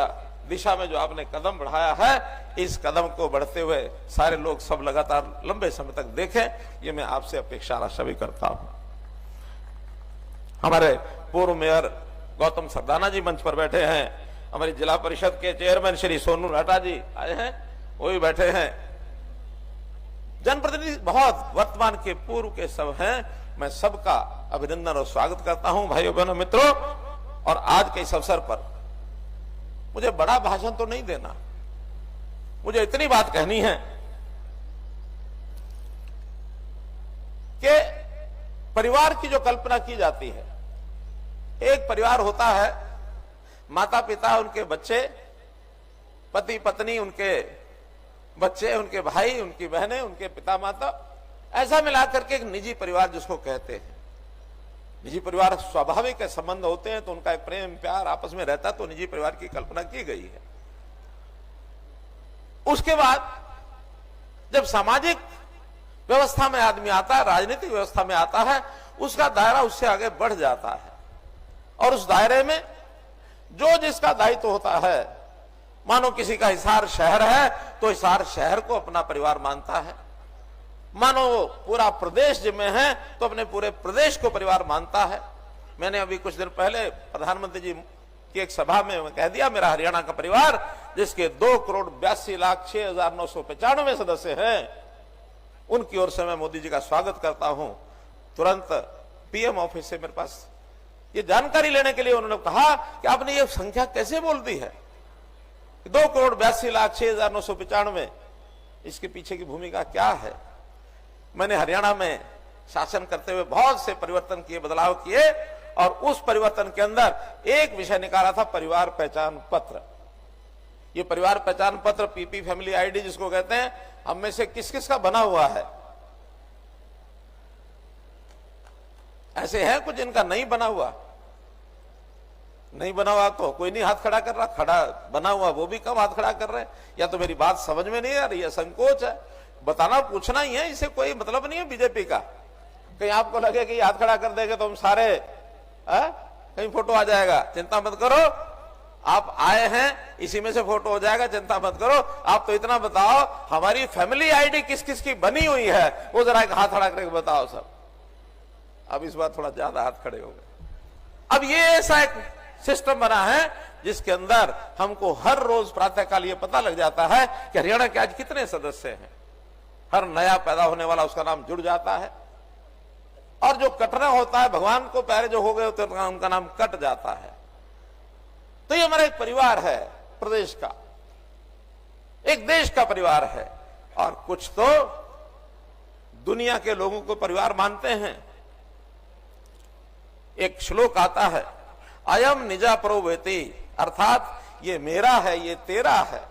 Speaker 3: दिशा में जो आपने कदम बढ़ाया है, इस कदम को बढ़ते हुए सारे लोग सब लगातार लंबे समय तक देखें, ये मैं आपसे अपेक्षा आशा भी करता हूं। हमारे पूर्व मेयर गौतम सरदाना जी मंच पर बैठे हैं, हमारी जिला परिषद के चेयरमैन श्री सोनू लाटा जी आए हैं, वो भी बैठे हैं, जनप्रतिनिधि बहुत वर्तमान के पूर्व के सब हैं। मैं सबका अभिनंदन और स्वागत करता हूं भाइयों बहनों मित्रों। और आज के इस अवसर पर मुझे बड़ा भाषण तो नहीं देना, मुझे इतनी बात कहनी है कि परिवार की जो कल्पना की जाती है, एक परिवार होता है, माता पिता, उनके बच्चे, पति पत्नी, उनके बच्चे, उनके भाई, उनकी बहनें, उनके पिता माता, ऐसा मिलाकर के एक निजी परिवार जिसको कहते हैं। निजी परिवार स्वाभाविक है, संबंध होते हैं तो उनका एक प्रेम प्यार आपस में रहता, तो निजी परिवार की कल्पना की गई है। उसके बाद जब सामाजिक व्यवस्था में आदमी आता है, राजनीतिक व्यवस्था में आता है, उसका दायरा उससे आगे बढ़ जाता है और उस दायरे में जो जिसका दायित्व होता है, मानो किसी का हिसार शहर है तो हिसार शहर को अपना परिवार मानता है, मानो पूरा प्रदेश जिम्मे है तो अपने पूरे प्रदेश को परिवार मानता है। मैंने अभी कुछ दिन पहले प्रधानमंत्री जी की एक सभा में कह दिया, मेरा हरियाणा का परिवार जिसके 2,82,06,995 सदस्य हैं, उनकी ओर से मैं मोदी जी का स्वागत करता हूं। तुरंत पीएम ऑफिस से मेरे पास ये जानकारी लेने के लिए उन्होंने कहा कि आपने ये संख्या कैसे बोल दी है, 2,82,06,995, इसके पीछे की भूमिका क्या है। मैंने हरियाणा में शासन करते हुए बहुत से परिवर्तन किए, बदलाव किए, और उस परिवर्तन के अंदर एक विषय निकाला था, परिवार पहचान पत्र। ये परिवार पहचान पत्र, पीपी फैमिली आईडी जिसको कहते हैं, हम में से किस किस का बना हुआ है। ऐसे हैं कुछ जिनका नहीं बना हुआ, नहीं बना हुआ तो कोई नहीं हाथ खड़ा कर रहा, खड़ा बना हुआ वो भी कम हाथ खड़ा कर रहे हैं। या तो मेरी बात समझ में नहीं आ रही है, संकोच है, बताना पूछना ही है, इसे कोई मतलब नहीं है बीजेपी का। कहीं आपको लगे कि हाथ खड़ा कर देंगे तो हम सारे कहीं फोटो आ जाएगा, चिंता मत करो, आप आए हैं इसी में से फोटो हो जाएगा, चिंता मत करो। आप तो इतना बताओ हमारी फैमिली आईडी किस किस की बनी हुई है, वो जरा एक हाथ खड़ा करके बताओ सब। अब इस बार थोड़ा ज्यादा हाथ खड़े हो गए। अब ये ऐसा एक सिस्टम बना है जिसके अंदर हमको हर रोज प्रातःकाल ये पता लग जाता है कि हरियाणा के आज कितने सदस्य हैं। हर नया पैदा होने वाला उसका नाम जुड़ जाता है, और जो कटना होता है, भगवान को प्यारे जो हो गए होते हैं उनका नाम कट जाता है। तो ये हमारा एक परिवार है, प्रदेश का, एक देश का परिवार है। और कुछ तो दुनिया के लोगों को परिवार मानते हैं। एक श्लोक आता है, अयम निजा प्रोवेति, अर्थात ये मेरा है, ये तेरा है।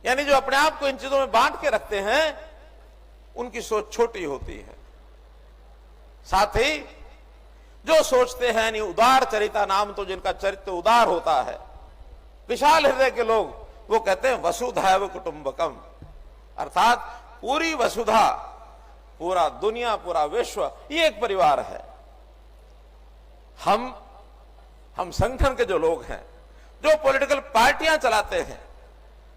Speaker 3: यानी जो अपने आप को इन चीजों में बांट के रखते हैं, उनकी सोच छोटी होती है। साथ ही जो सोचते हैं, यानी उदार चरिता नाम, तो जिनका चरित्र उदार होता है, विशाल हृदय के लोग, वो कहते हैं वसुधैव कुटुंबकम, अर्थात पूरी वसुधा, पूरा दुनिया, पूरा विश्व, ये एक परिवार है। हम संगठन के जो लोग हैं, जो पॉलिटिकल पार्टियां चलाते हैं,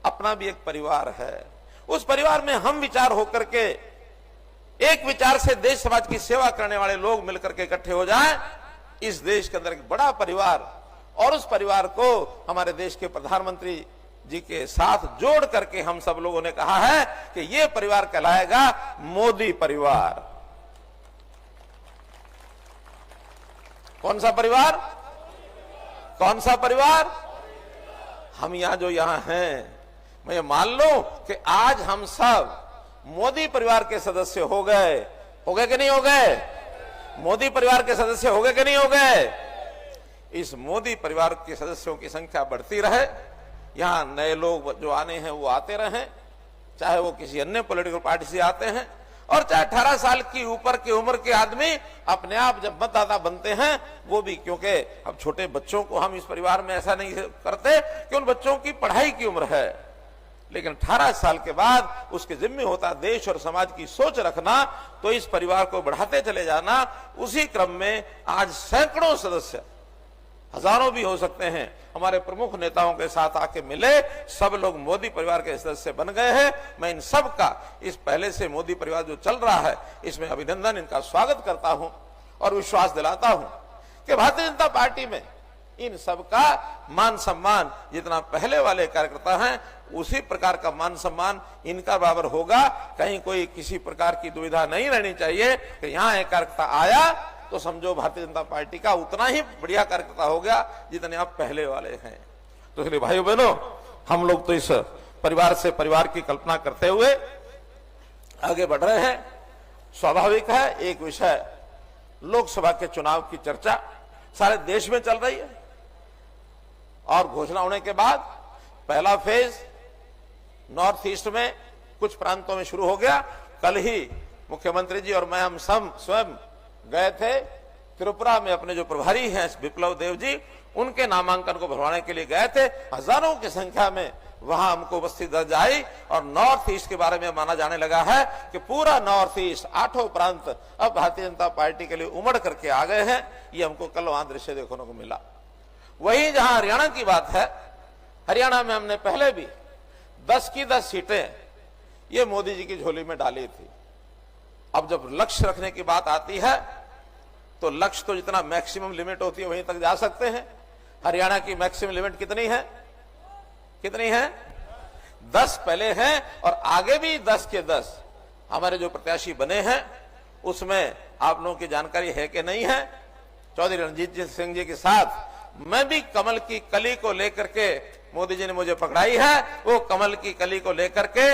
Speaker 3: अपना भी एक परिवार है। उस परिवार में हम विचार होकर के, एक विचार से देश समाज की सेवा करने वाले लोग मिलकर के इकट्ठे हो जाएं, इस देश के अंदर एक बड़ा परिवार, और उस परिवार को हमारे देश के प्रधानमंत्री जी के साथ जोड़ करके हम सब लोगों ने कहा है कि यह परिवार कहलाएगा मोदी परिवार। कौन सा परिवार? कौन सा परिवार? हम जो यहाँ हैं, मैं ये मान लूं कि आज हम सब मोदी परिवार के सदस्य हो गए कि नहीं हो गए? मोदी परिवार के सदस्य हो गए कि नहीं हो गए? इस मोदी परिवार के सदस्यों की संख्या बढ़ती रहे, यहां नए लोग जो आने हैं वो आते रहें, चाहे वो किसी अन्य पॉलिटिकल पार्टी से आते हैं, और चाहे 18 साल की ऊपर की उम्र के आदमी अपने आप जब मतदाता बनते हैं वो भी, क्योंकि अब छोटे बच्चों को हम इस परिवार में ऐसा नहीं करते कि उन बच्चों की पढ़ाई की उम्र है, लेकिन 18 साल के बाद उसके जिम्मे होता देश और समाज की सोच रखना, तो इस परिवार को बढ़ाते चले जाना। उसी क्रम में आज सैकड़ों सदस्य, हजारों भी हो सकते हैं, हमारे प्रमुख नेताओं के साथ आके मिले, सब लोग मोदी परिवार के सदस्य बन गए हैं। मैं इन सब का, इस पहले से मोदी परिवार जो चल रहा है, इसमें अभिनंदन, इनका स्वागत करता हूं और विश्वास दिलाता हूं कि भारतीय जनता पार्टी में इन सब का मान सम्मान जितना पहले वाले कार्यकर्ता हैं, उसी प्रकार का मान सम्मान इनका बराबर होगा। कहीं कोई किसी प्रकार की दुविधा नहीं रहनी चाहिए कि यहां एक कार्यकर्ता आया तो समझो भारतीय जनता पार्टी का उतना ही बढ़िया कार्यकर्ता हो गया जितने आप पहले वाले हैं। तो इसलिए भाइयों बहनों, हम लोग तो इस परिवार से परिवार की कल्पना करते हुए आगे बढ़ रहे हैं। स्वाभाविक है, एक विषय लोकसभा के चुनाव की चर्चा सारे देश में चल रही है, और घोषणा होने के बाद पहला फेज नॉर्थ ईस्ट में कुछ प्रांतों में शुरू हो गया। कल ही मुख्यमंत्री जी और मैं, हम सब स्वयं गए थे त्रिपुरा में, अपने जो प्रभारी हैं विप्लव देव जी, उनके नामांकन को भरवाने के लिए गए थे। हजारों की संख्या में वहां हमको उपस्थित दर्ज आई, और नॉर्थ ईस्ट के बारे में माना जाने लगा है कि पूरा नॉर्थ ईस्ट, 8 प्रांत अब भारतीय जनता पार्टी के लिए उमड़ करके आ गए हैं। ये हमको कल वहां दृश्य देखने को मिला। वहीं जहां हरियाणा की बात है, हरियाणा में हमने पहले भी 10 की 10 सीटें ये मोदी जी की झोली में डाली थी। अब जब लक्ष्य रखने की बात आती है तो लक्ष्य तो जितना मैक्सिमम लिमिट होती है वहीं तक जा सकते हैं। हरियाणा की मैक्सिमम लिमिट कितनी है? 10 पहले हैं, और आगे भी 10 के 10 हमारे जो प्रत्याशी बने हैं उसमें आप लोगों की जानकारी है कि नहीं है। चौधरी रणजीत सिंह जी के साथ मैं भी कमल की कली को लेकर के, मोदी जी ने मुझे पकड़ाई है, वो कमल की कली को लेकर के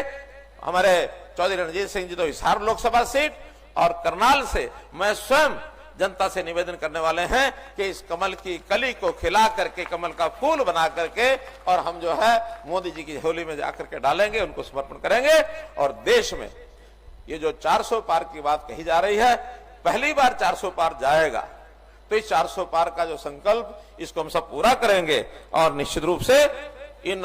Speaker 3: हमारे चौधरी रणजीत सिंह जी तो हिसार लोकसभा सीट, और करनाल से मैं स्वयं जनता से निवेदन करने वाले हैं कि इस कमल की कली को खिला करके, कमल का फूल बना करके, और हम जो है मोदी जी की झोली में जाकर के डालेंगे, उनको समर्पण करेंगे। और देश में ये जो 400 पार की बात कही जा रही है, पहली बार 400 पार जाएगा, तो इस 400 पार का जो संकल्प, इसको हम सब पूरा करेंगे, और निश्चित रूप से इन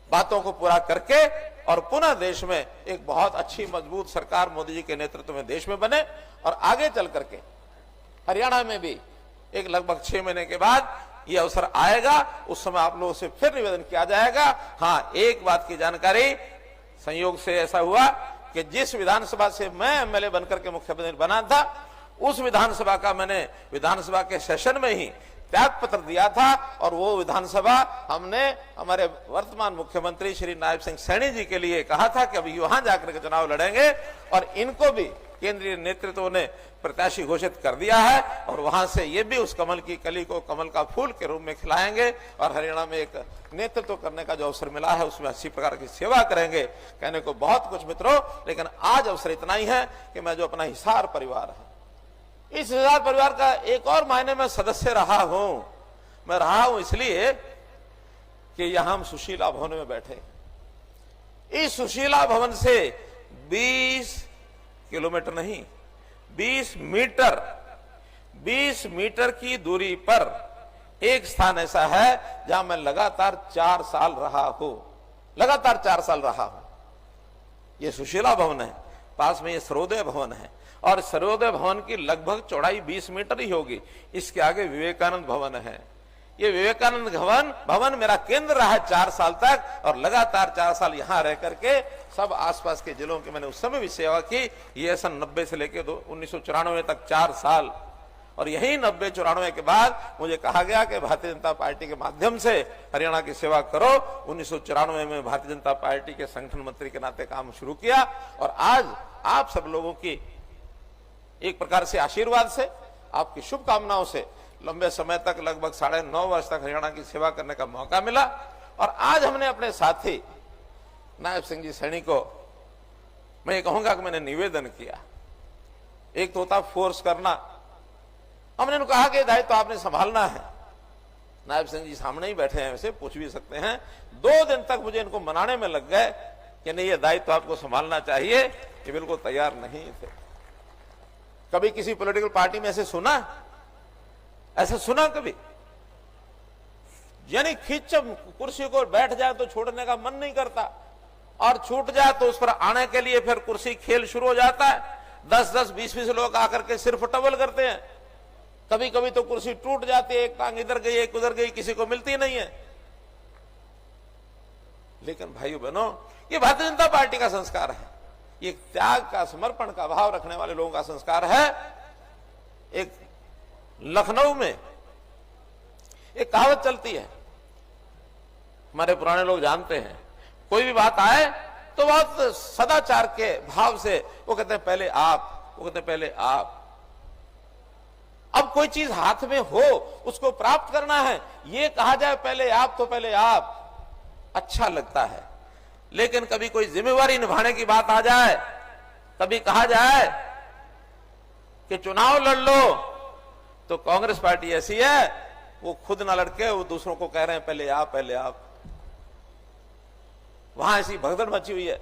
Speaker 3: बातों को पूरा करके और पुनः देश में एक बहुत अच्छी मजबूत सरकार मोदी जी के नेतृत्व में देश में बने, और आगे चल करके हरियाणा में भी एक लगभग 6 महीने के बाद ये अवसर आएगा। उस समय आप लोगों से फिर निवेदन किया जाएगा। हाँ, एक बात की जानकारी, संयोग से ऐसा हुआ कि जिस विधानसभा से मैं एमएलए बनकर के मुख्यमंत्री बना था, उस विधानसभा का मैंने विधानसभा के सेशन में ही त्याग पत्र दिया था, और वो विधानसभा हमने हमारे वर्तमान मुख्यमंत्री श्री नायब सिंह सैनी जी के लिए कहा था कि अभी वहां जाकर के चुनाव लड़ेंगे, और इनको भी केंद्रीय नेतृत्व ने प्रत्याशी घोषित कर दिया है, और वहां से ये भी उस कमल की कली को कमल का फूल के रूप में खिलाएंगे, और हरियाणा में एक नेतृत्व करने का जो अवसर मिला है उसमें अच्छी प्रकार की सेवा करेंगे। कहने को बहुत कुछ मित्रों, लेकिन आज अवसर इतना ही है कि मैं जो अपना हिसार परिवार है, इस हिसार परिवार का एक और मायने में सदस्य रहा हूं। मैं रहा हूं इसलिए कि यहां हम सुशीला भवन में बैठे, इस सुशीला भवन से 20 किलोमीटर नहीं, 20 मीटर की दूरी पर एक स्थान ऐसा है जहां मैं लगातार 4 साल रहा हूं, लगातार 4 साल रहा हूं। यह सुशीला भवन है, पास में ये सर्वोदय भवन है, और सर्वोदय भवन की लगभग चौड़ाई 20 मीटर ही होगी। इसके आगे विवेकानंद भवन है। ये विवेकानंद भवन मेरा केंद्र रहा है 4 साल तक, और लगातार 4 साल यहां रह करके सब आसपास के जिलों की मैंने उस समय भी सेवा की। ये सन 90 से लेकर 1994 तक 4 साल, और यही 90-94 के बाद मुझे कहा गया कि भारतीय जनता पार्टी के माध्यम से हरियाणा की सेवा करो। 1994 में भारतीय जनता पार्टी के संगठन मंत्री के नाते काम शुरू किया, और आज आप सब लोगों की एक प्रकार से आशीर्वाद से, आपकी शुभकामनाओं से, लंबे समय तक, लगभग 9.5 वर्ष तक हरियाणा की सेवा करने का मौका मिला। और आज हमने अपने साथी नायब सिंह जी सैनी को मैं ये कहूंगा कि मैंने निवेदन किया, एक तो होता फोर्स करना, हमने उनको कहा कि दायित्व तो आपने संभालना है। नायब सिंह जी सामने ही बैठे हैं, वैसे पूछ भी सकते हैं। 2 दिन तक मुझे इनको मनाने में लग गए कि नहीं, ये दायित्व तो आपको संभालना चाहिए। ये बिल्कुल तैयार नहीं थे। कभी किसी पॉलिटिकल पार्टी में ऐसे सुना कभी? यानी खींच कुर्सी को बैठ जाए तो छोड़ने का मन नहीं करता, और छूट जाए तो उस पर आने के लिए फिर कुर्सी खेल शुरू हो जाता है। 10-10, 20-20 लोग आकर के सिर्फ टबल करते हैं। कभी कभी तो कुर्सी टूट जाती है, एक टांग इधर गई एक उधर गई, किसी को मिलती नहीं है। लेकिन भाइयों बहनों, ये भारतीय जनता पार्टी का संस्कार है, ये त्याग का, समर्पण का भाव रखने वाले लोगों का संस्कार है। एक लखनऊ में एक कहावत चलती है, हमारे पुराने लोग जानते हैं, कोई भी बात आए तो बहुत सदाचार के भाव से वो कहते हैं पहले आप, वो कहते हैं पहले आप। अब कोई चीज हाथ में हो, उसको प्राप्त करना है, ये कहा जाए पहले आप तो पहले आप, अच्छा लगता है। लेकिन कभी कोई जिम्मेवारी निभाने की बात आ जाए, कभी कहा जाए कि चुनाव लड़ लो, तो कांग्रेस पार्टी ऐसी है, वो खुद ना लड़के वो दूसरों को कह रहे हैं पहले आप, पहले आप। वहां ऐसी भगदड़ मची हुई है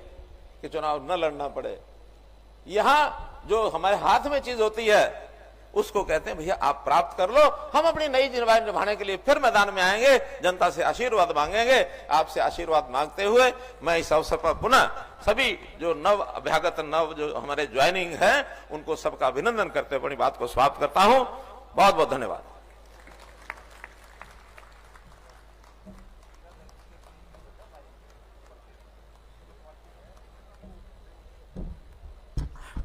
Speaker 3: कि चुनाव न लड़ना पड़े। यहां जो हमारे हाथ में चीज होती है उसको कहते हैं भैया आप प्राप्त कर लो, हम अपनी नई जिम्मेदारी निभाने के लिए फिर मैदान में आएंगे, जनता से आशीर्वाद मांगेंगे। आपसे आशीर्वाद मांगते हुए मैं इस अवसर पर पुनः सभी जो नव अभ्यागत, नव जो हमारे ज्वाइनिंग हैं, उनको सबका अभिनंदन करते हुए अपनी बात को समाप्त करता हूं। बहुत बहुत धन्यवाद।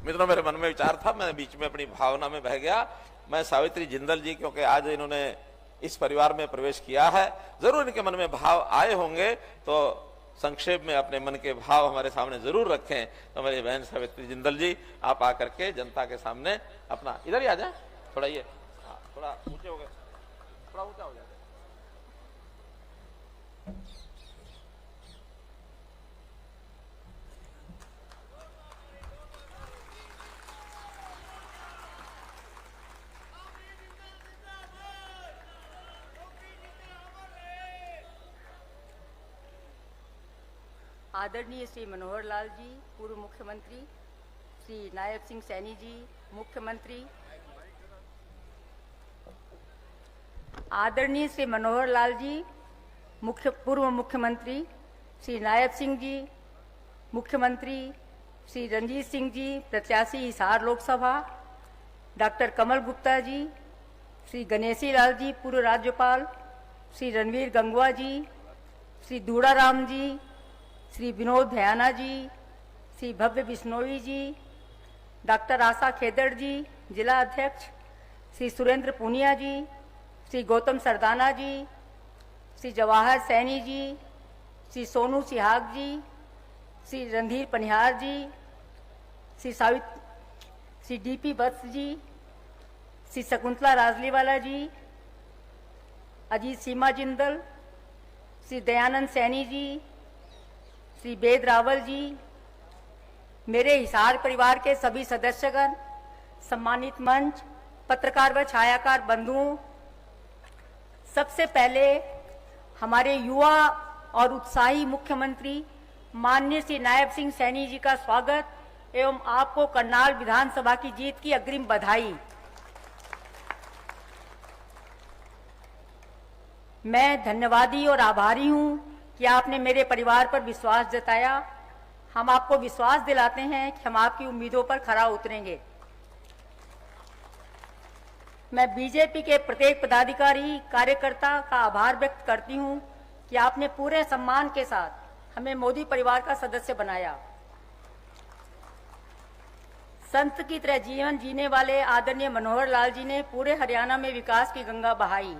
Speaker 3: मित्रों, मेरे मन में विचार था, मैं बीच में अपनी भावना में बह गया। मैं सावित्री जिंदल जी, क्योंकि आज इन्होंने इस परिवार में प्रवेश किया है, जरूर इनके मन में भाव आए होंगे, तो संक्षेप में अपने मन के भाव हमारे सामने जरूर रखें। तो मेरी बहन सावित्री जिंदल जी, आप आकर के जनता के सामने अपना, इधर ही आ जाए, थोड़ा ये थोड़ा ऊंचे हो गए, थोड़ा ऊंचा हो जाए।
Speaker 4: आदरणीय श्री मनोहर लाल जी पूर्व मुख्यमंत्री, श्री नायब सिंह सैनी जी मुख्यमंत्री, आदरणीय श्री मनोहर लाल जी पूर्व मुख्यमंत्री, श्री नायब सिंह जी मुख्यमंत्री, श्री रणजीत सिंह जी प्रत्याशी हिसार लोकसभा, डॉक्टर कमल गुप्ता जी, श्री गणेशी लाल जी पूर्व राज्यपाल, श्री रणवीर गंगवा जी, श्री दूड़ाराम जी, श्री विनोद भयाना जी, श्री भव्य बिश्नोई जी, डॉक्टर आशा खेदड़ जी जिला अध्यक्ष, श्री सुरेंद्र पूनिया जी, श्री गौतम सरदाना जी, श्री जवाहर सैनी जी, श्री सोनू सिहाग जी, श्री रणधीर पनिहार जी, श्री डीपी वत्स जी, श्री शकुंतला राजलीवाला जी, अजीत सीमा जिंदल, श्री दयानंद सैनी जी, श्री वेद रावल जी, मेरे हिसार परिवार के सभी सदस्यगण, सम्मानित मंच, पत्रकार व छायाकार बंधुओं, सबसे पहले हमारे युवा और उत्साही मुख्यमंत्री माननीय श्री नायब सिंह सैनी जी का स्वागत एवं आपको करनाल विधानसभा की जीत की अग्रिम बधाई। मैं धन्यवादी और आभारी हूं कि आपने मेरे परिवार पर विश्वास जताया। हम आपको विश्वास दिलाते हैं कि हम आपकी उम्मीदों पर खरा उतरेंगे। मैं बीजेपी के प्रत्येक पदाधिकारी कार्यकर्ता का आभार व्यक्त करती हूं कि आपने पूरे सम्मान के साथ हमें मोदी परिवार का सदस्य बनाया। संत की तरह जीवन जीने वाले आदरणीय मनोहर लाल जी ने पूरे हरियाणा में विकास की गंगा बहाई।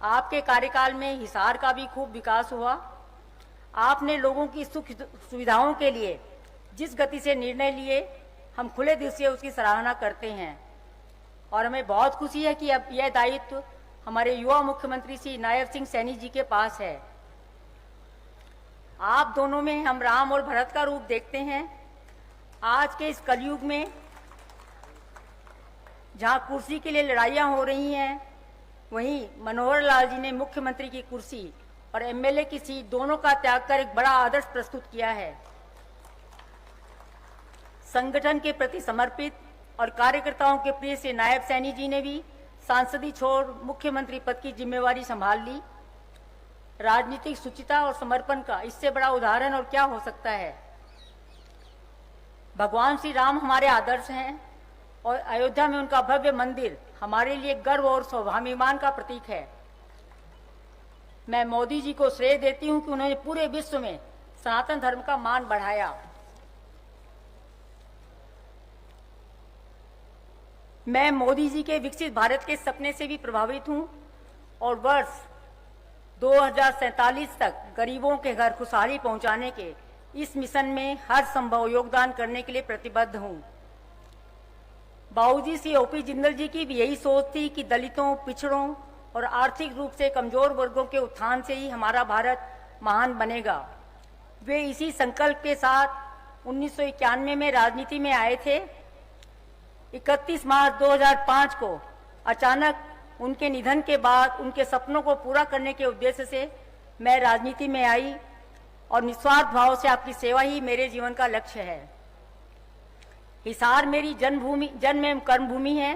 Speaker 4: आपके कार्यकाल में हिसार का भी खूब विकास हुआ। आपने लोगों की सुख सुविधाओं के लिए जिस गति से निर्णय लिए, हम खुले दिल से उसकी सराहना करते हैं। और हमें बहुत खुशी है कि अब यह दायित्व हमारे युवा मुख्यमंत्री श्री नायब सिंह सैनी जी के पास है। आप दोनों में हम राम और भरत का रूप देखते हैं। आज के इस कलयुग में जहां कुर्सी के लिए लड़ाइयां हो रही हैं, वहीं मनोहर लाल जी ने मुख्यमंत्री की कुर्सी और एमएलए की सीट दोनों का त्याग कर एक बड़ा आदर्श प्रस्तुत किया है। संगठन के प्रति समर्पित और कार्यकर्ताओं के प्रिय श्री नायब सैनी जी ने भी सांसदी छोड़ मुख्यमंत्री पद की जिम्मेवारी संभाल ली। राजनीतिक शुचिता और समर्पण का इससे बड़ा उदाहरण और क्या हो सकता है। भगवान श्री राम हमारे आदर्श हैं और अयोध्या में उनका भव्य मंदिर हमारे लिए गर्व और स्वाभिमान का प्रतीक है। मैं मोदी जी को श्रेय देती हूं कि उन्होंने पूरे विश्व में सनातन धर्म का मान बढ़ाया। मैं मोदी जी के विकसित भारत के सपने से भी प्रभावित हूं और वर्ष 2047 तक गरीबों के घर खुशहाली पहुंचाने के इस मिशन में हर संभव योगदान करने के लिए प्रतिबद्ध हूं। बाबूजी श्री ओपी जिंदल जी की भी यही सोच थी कि दलितों, पिछड़ों और आर्थिक रूप से कमजोर वर्गों के उत्थान से ही हमारा भारत महान बनेगा। वे इसी संकल्प के साथ 1991 में राजनीति में आए थे। 31 मार्च 2005 को अचानक उनके निधन के बाद उनके सपनों को पूरा करने के उद्देश्य से मैं राजनीति में आई और निस्वार्थ भाव से आपकी सेवा ही मेरे जीवन का लक्ष्य है। हिसार मेरी जन्म एवं कर्मभूमि है।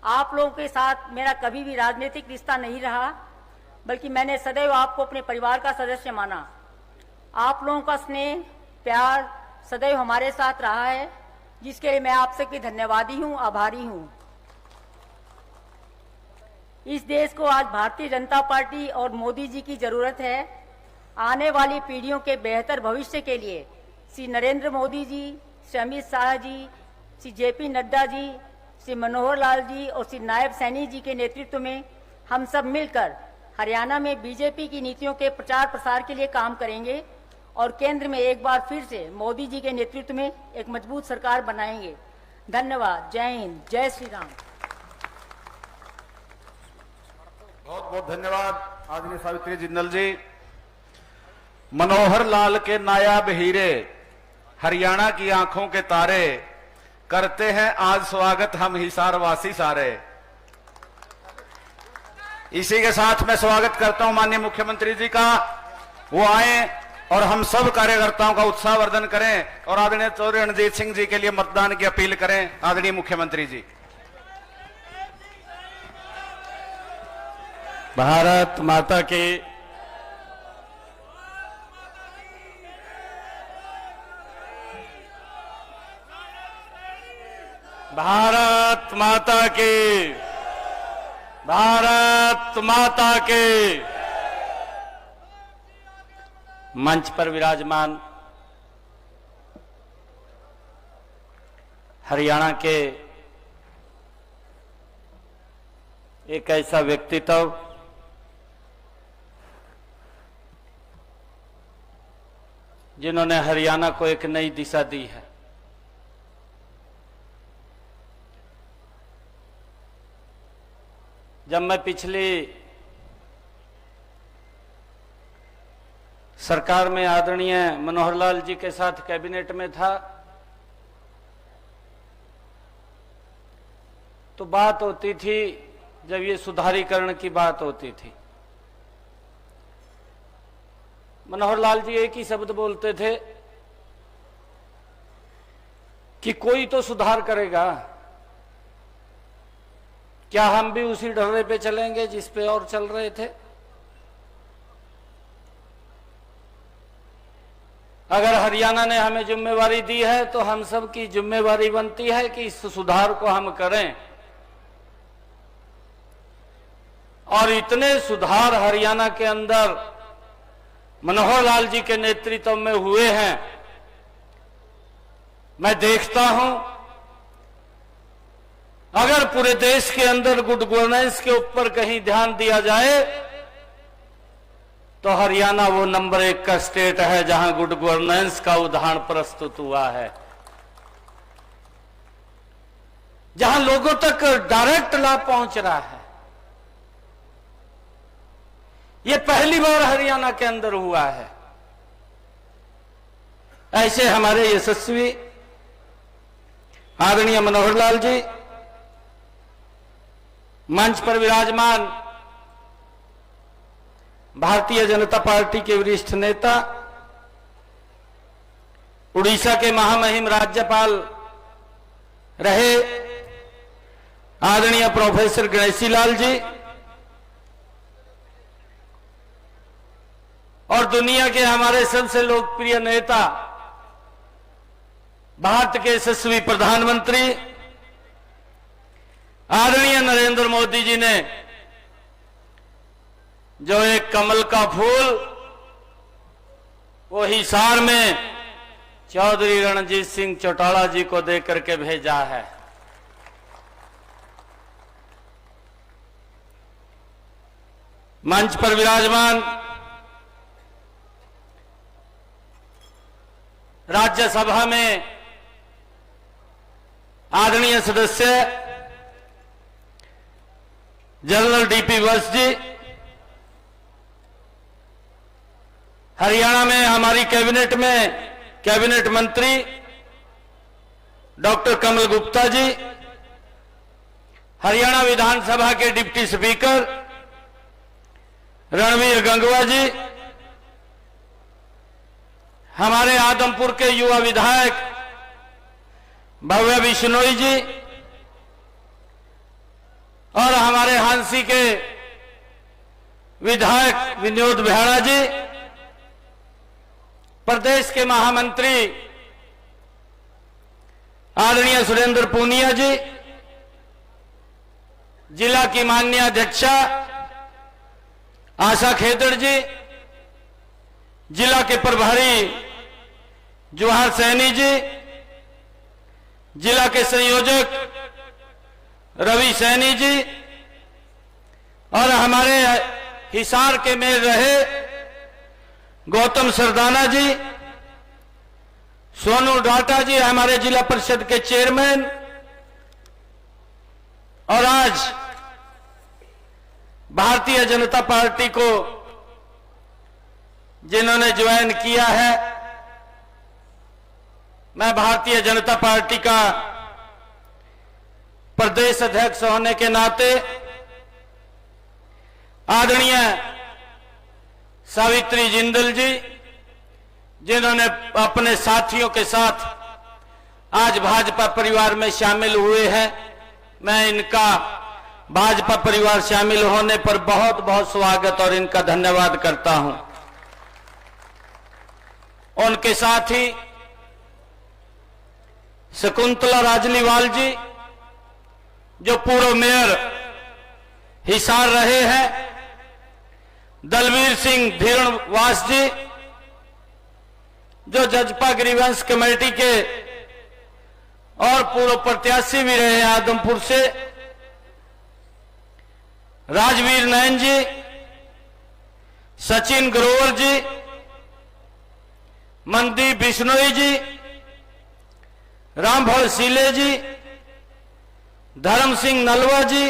Speaker 4: आप लोगों के साथ मेरा कभी भी राजनीतिक रिश्ता नहीं रहा, बल्कि मैंने सदैव आपको अपने परिवार का सदस्य माना। आप लोगों का स्नेह, प्यार सदैव हमारे साथ रहा है, जिसके लिए मैं आप सबकी धन्यवादी हूं, आभारी हूं। इस देश को आज भारतीय जनता पार्टी और मोदी जी की जरूरत है। आने वाली पीढ़ियों के बेहतर भविष्य के लिए श्री नरेंद्र मोदी जी, श्री अमित शाह जी, श्री जेपी नड्डा जी, श्री मनोहर लाल जी और श्री नायब सैनी जी के नेतृत्व में हम सब मिलकर हरियाणा में बीजेपी की नीतियों के प्रचार प्रसार के लिए काम करेंगे और केंद्र में एक बार फिर से मोदी जी के नेतृत्व में एक मजबूत सरकार बनाएंगे। धन्यवाद। जय हिंद, जय श्री राम।
Speaker 2: बहुत बहुत धन्यवाद आदरणीय सावित्री जिंदल जी। मनोहर लाल के नायाब हीरे, हरियाणा की आंखों के तारे, करते हैं आज स्वागत हम हिसार वासी सारे। इसी के साथ मैं स्वागत करता हूं माननीय मुख्यमंत्री जी का। वो आए और हम सब कार्यकर्ताओं का उत्साहवर्धन करें और आदरणीय चौधरी रणजीत सिंह जी के लिए मतदान की अपील करें। आदरणीय मुख्यमंत्री जी।
Speaker 5: भारत माता की भारत माता की भारत माता की। मंच पर विराजमान हरियाणा के एक ऐसा व्यक्तित्व जिन्होंने हरियाणा को एक नई दिशा दी है। जब मैं पिछली सरकार में आदरणीय मनोहर लाल जी के साथ कैबिनेट में था, तो बात होती थी, जब ये सुधारीकरण की बात होती थी, मनोहर लाल जी एक ही शब्द बोलते थे कि कोई तो सुधार करेगा। क्या हम भी उसी ढर्रे पे चलेंगे जिस पे और चल रहे थे? अगर हरियाणा ने हमें जिम्मेवारी दी है तो हम सब की जिम्मेवारी बनती है कि इस सुधार को हम करें। और इतने सुधार हरियाणा के अंदर मनोहर लाल जी के नेतृत्व में हुए हैं। मैं देखता हूं, अगर पूरे देश के अंदर गुड गवर्नेंस के ऊपर कहीं ध्यान दिया जाए तो हरियाणा वो नंबर 1 का स्टेट है जहां गुड गवर्नेंस का उदाहरण प्रस्तुत हुआ है। जहां लोगों तक डायरेक्ट लाभ पहुंच रहा है। यह पहली बार हरियाणा के अंदर हुआ है। ऐसे हमारे यशस्वी आदरणीय मनोहर लाल जी, मंच पर विराजमान भारतीय जनता पार्टी के वरिष्ठ नेता, उड़ीसा के महामहिम राज्यपाल रहे आदरणीय प्रोफेसर गणेशी लाल जी, और दुनिया के हमारे सबसे लोकप्रिय नेता, भारत के यशस्वी प्रधानमंत्री आदरणीय नरेंद्र मोदी जी ने जो एक कमल का फूल वो हिसार में चौधरी रणजीत सिंह चौटाला जी को देकर के भेजा है। मंच पर विराजमान राज्यसभा में आदरणीय सदस्य जनरल डीपी वत्स जी, हरियाणा में हमारी कैबिनेट में कैबिनेट मंत्री डॉक्टर कमल गुप्ता जी, हरियाणा विधानसभा के डिप्टी स्पीकर रणबीर गंगवा जी, हमारे आदमपुर के युवा विधायक भव्य बिश्नोई जी, और हमारे हांसी के विधायक विनोद बेहड़ा जी, प्रदेश के महामंत्री आदरणीय सुरेंद्र पूनिया जी, जिला की माननीय अध्यक्षा आशा खेदड़ जी, जिला के प्रभारी जवाहर सैनी जी, जिला के संयोजक रवि सैनी जी, और हमारे हिसार के मेयर रहे गौतम सरदाना जी, सोनू डाटा जी हमारे जिला परिषद के चेयरमैन, और आज भारतीय जनता पार्टी को जिन्होंने ज्वाइन किया है, मैं भारतीय जनता पार्टी का प्रदेश अध्यक्ष होने के नाते आदरणीय सावित्री जिंदल जी, जिन्होंने अपने साथियों के साथ आज भाजपा परिवार में शामिल हुए हैं, मैं इनका भाजपा परिवार शामिल होने पर बहुत बहुत स्वागत और इनका धन्यवाद करता हूं। उनके साथ ही शकुंतला राजलीवाल जी, जो पूर्व मेयर हिसार रहे हैं, दलवीर सिंह धीरणवास जी, जो जजपा ग्रीवेंस कमेटी के और पूर्व प्रत्याशी भी रहे हैं आदमपुर से, राजवीर नयन जी, सचिन ग्रोवर जी, मनदीप बिश्नोई जी, रामभर सीले जी, धर्म सिंह नलवा जी,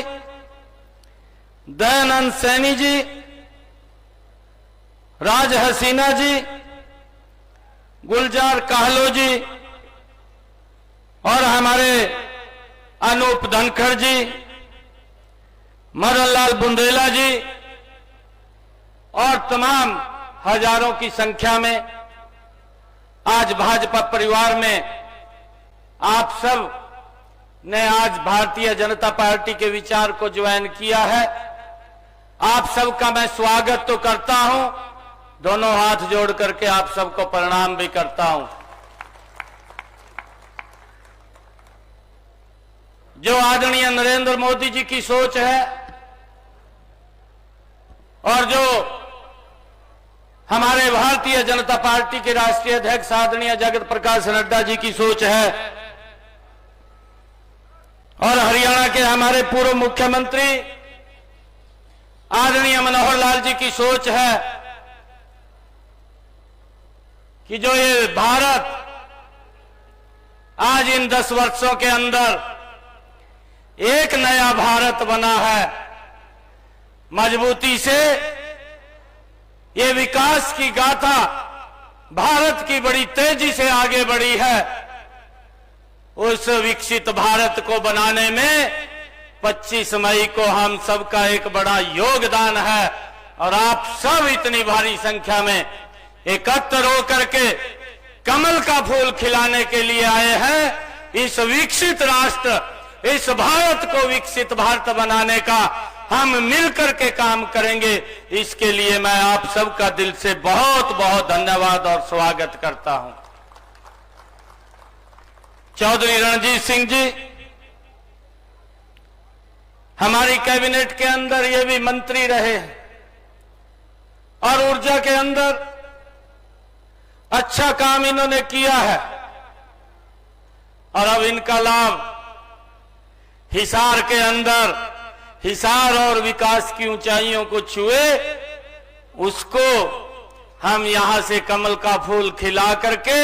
Speaker 5: दयानंद सैनी जी, राज हसीना जी, गुलजार काहलो जी, और हमारे अनूप धनखड़ जी, मदन लाल बुंदेला जी, और तमाम हजारों की संख्या में आज भाजपा परिवार में आप सब ने आज भारतीय जनता पार्टी के विचार को ज्वाइन किया है। आप सबका मैं स्वागत तो करता हूं, दोनों हाथ जोड़ करके आप सबको प्रणाम भी करता हूं। जो आदरणीय नरेंद्र मोदी जी की सोच है और जो हमारे भारतीय जनता पार्टी के राष्ट्रीय अध्यक्ष आदरणीय जगत प्रकाश नड्डा जी की सोच है, और हरियाणा के हमारे पूर्व मुख्यमंत्री आदरणीय मनोहर लाल जी की सोच है कि जो ये भारत आज इन 10 वर्षों के अंदर एक नया भारत बना है। मजबूती से ये विकास की गाथा भारत की बड़ी तेजी से आगे बढ़ी है। उस विकसित भारत को बनाने में 25 मई को हम सबका एक बड़ा योगदान है और आप सब इतनी भारी संख्या में एकत्र होकर के कमल का फूल खिलाने के लिए आए हैं। इस विकसित राष्ट्र, इस भारत को विकसित भारत बनाने का हम मिलकर के काम करेंगे। इसके लिए मैं आप सबका दिल से बहुत बहुत धन्यवाद और स्वागत करता हूं। चौधरी रणजीत सिंह जी हमारी कैबिनेट के अंदर ये भी मंत्री रहे और ऊर्जा के अंदर अच्छा काम इन्होंने किया है और अब इनका लाभ हिसार के अंदर, हिसार और विकास की ऊंचाइयों को छुए, उसको हम यहां से कमल का फूल खिला करके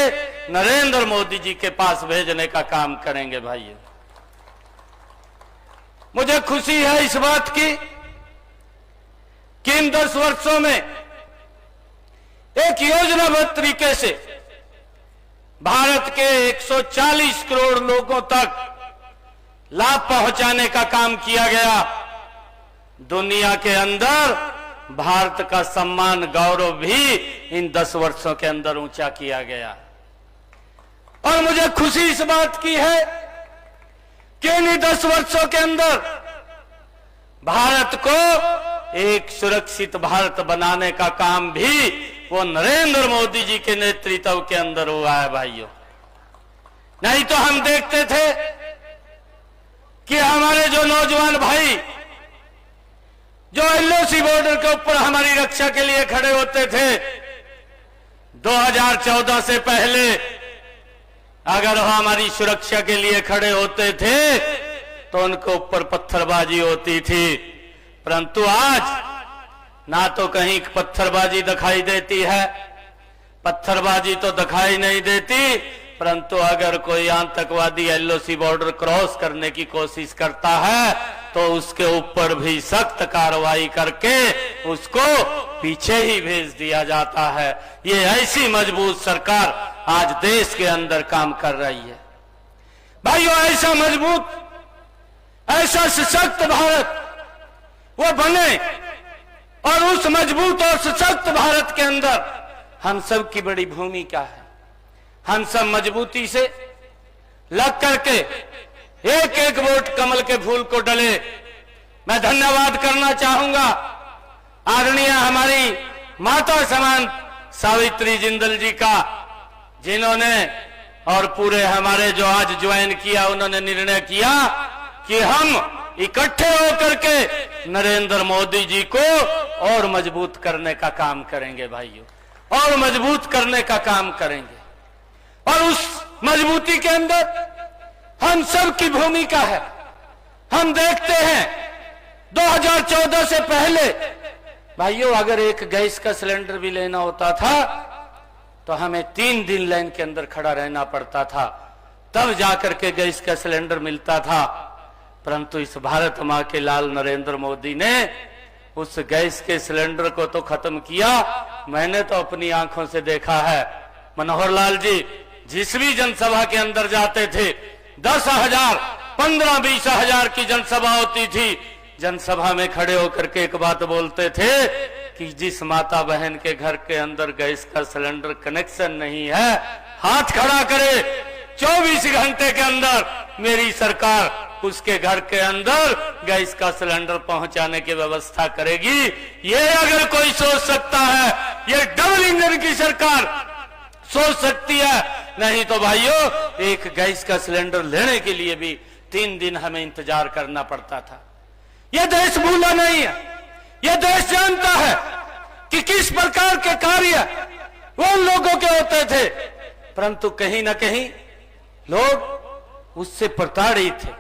Speaker 5: नरेंद्र मोदी जी के पास भेजने का काम करेंगे। भाइयों, मुझे खुशी है इस बात की कि इन 10 वर्षों में एक योजनाबद्ध तरीके से भारत के 140 करोड़ लोगों तक लाभ पहुंचाने का काम किया गया। दुनिया के अंदर भारत का सम्मान, गौरव भी इन 10 वर्षों के अंदर ऊंचा किया गया। और मुझे खुशी इस बात की है कि इन 10 वर्षों के अंदर भारत को एक सुरक्षित भारत बनाने का काम भी वो नरेंद्र मोदी जी के नेतृत्व के अंदर हुआ है। भाइयों, नहीं तो हम देखते थे कि हमारे जो नौजवान भाई जो एलओसी बॉर्डर के ऊपर हमारी रक्षा के लिए खड़े होते थे, 2014 से पहले अगर वो हमारी सुरक्षा के लिए खड़े होते थे तो उनके ऊपर पत्थरबाजी होती थी। परंतु आज ना तो कहीं पत्थरबाजी दिखाई देती है, पत्थरबाजी तो दिखाई नहीं देती, परंतु अगर कोई आतंकवादी एलओसी बॉर्डर क्रॉस करने की कोशिश करता है तो उसके ऊपर भी सख्त कार्रवाई करके उसको पीछे ही भेज दिया जाता है। ये ऐसी मजबूत सरकार आज देश के अंदर काम कर रही है। भाइयों, ऐसा मजबूत, ऐसा सशक्त भारत वो बने और उस मजबूत और सशक्त भारत के अंदर हम सब की बड़ी भूमिका है। हम सब मजबूती से लग करके एक एक वोट कमल के फूल को डले। मैं धन्यवाद करना चाहूंगा आदरणीय हमारी माता समान सावित्री जिंदल जी का, जिन्होंने और पूरे हमारे जो आज ज्वाइन किया, उन्होंने निर्णय किया कि हम इकट्ठे होकर के नरेंद्र मोदी जी को और मजबूत करने का काम करेंगे। भाइयों, और मजबूत करने का काम करेंगे और उस मजबूती के अंदर हम सब की भूमिका है। हम देखते हैं 2014 से पहले भाइयों, अगर एक गैस का सिलेंडर भी लेना होता था तो हमें 3 दिन लाइन के अंदर खड़ा रहना पड़ता था, तब जाकर के गैस का सिलेंडर मिलता था। परंतु इस भारत मां के लाल नरेंद्र मोदी ने उस गैस के सिलेंडर को तो खत्म किया। मैंने तो अपनी आंखों से देखा है, मनोहर लाल जी जिस भी जनसभा के अंदर जाते थे, 10,000, 15, 20,000 की जनसभा होती थी, जनसभा में खड़े होकर के एक बात बोलते थे कि जिस माता बहन के घर के अंदर गैस का सिलेंडर कनेक्शन नहीं है, हाथ खड़ा करे, 24 घंटे के अंदर मेरी सरकार उसके घर के अंदर गैस का सिलेंडर पहुंचाने की व्यवस्था करेगी। ये अगर कोई सोच सकता है, ये डबल इंजन की सरकार सोच सकती है। नहीं तो भाइयों, एक गैस का सिलेंडर लेने के लिए भी 3 दिन हमें इंतजार करना पड़ता था। यह देश भूला नहीं है, यह देश जानता है कि किस प्रकार के कार्य वो लोगों के होते थे, परंतु कहीं ना कहीं लोग उससे प्रताड़ित थे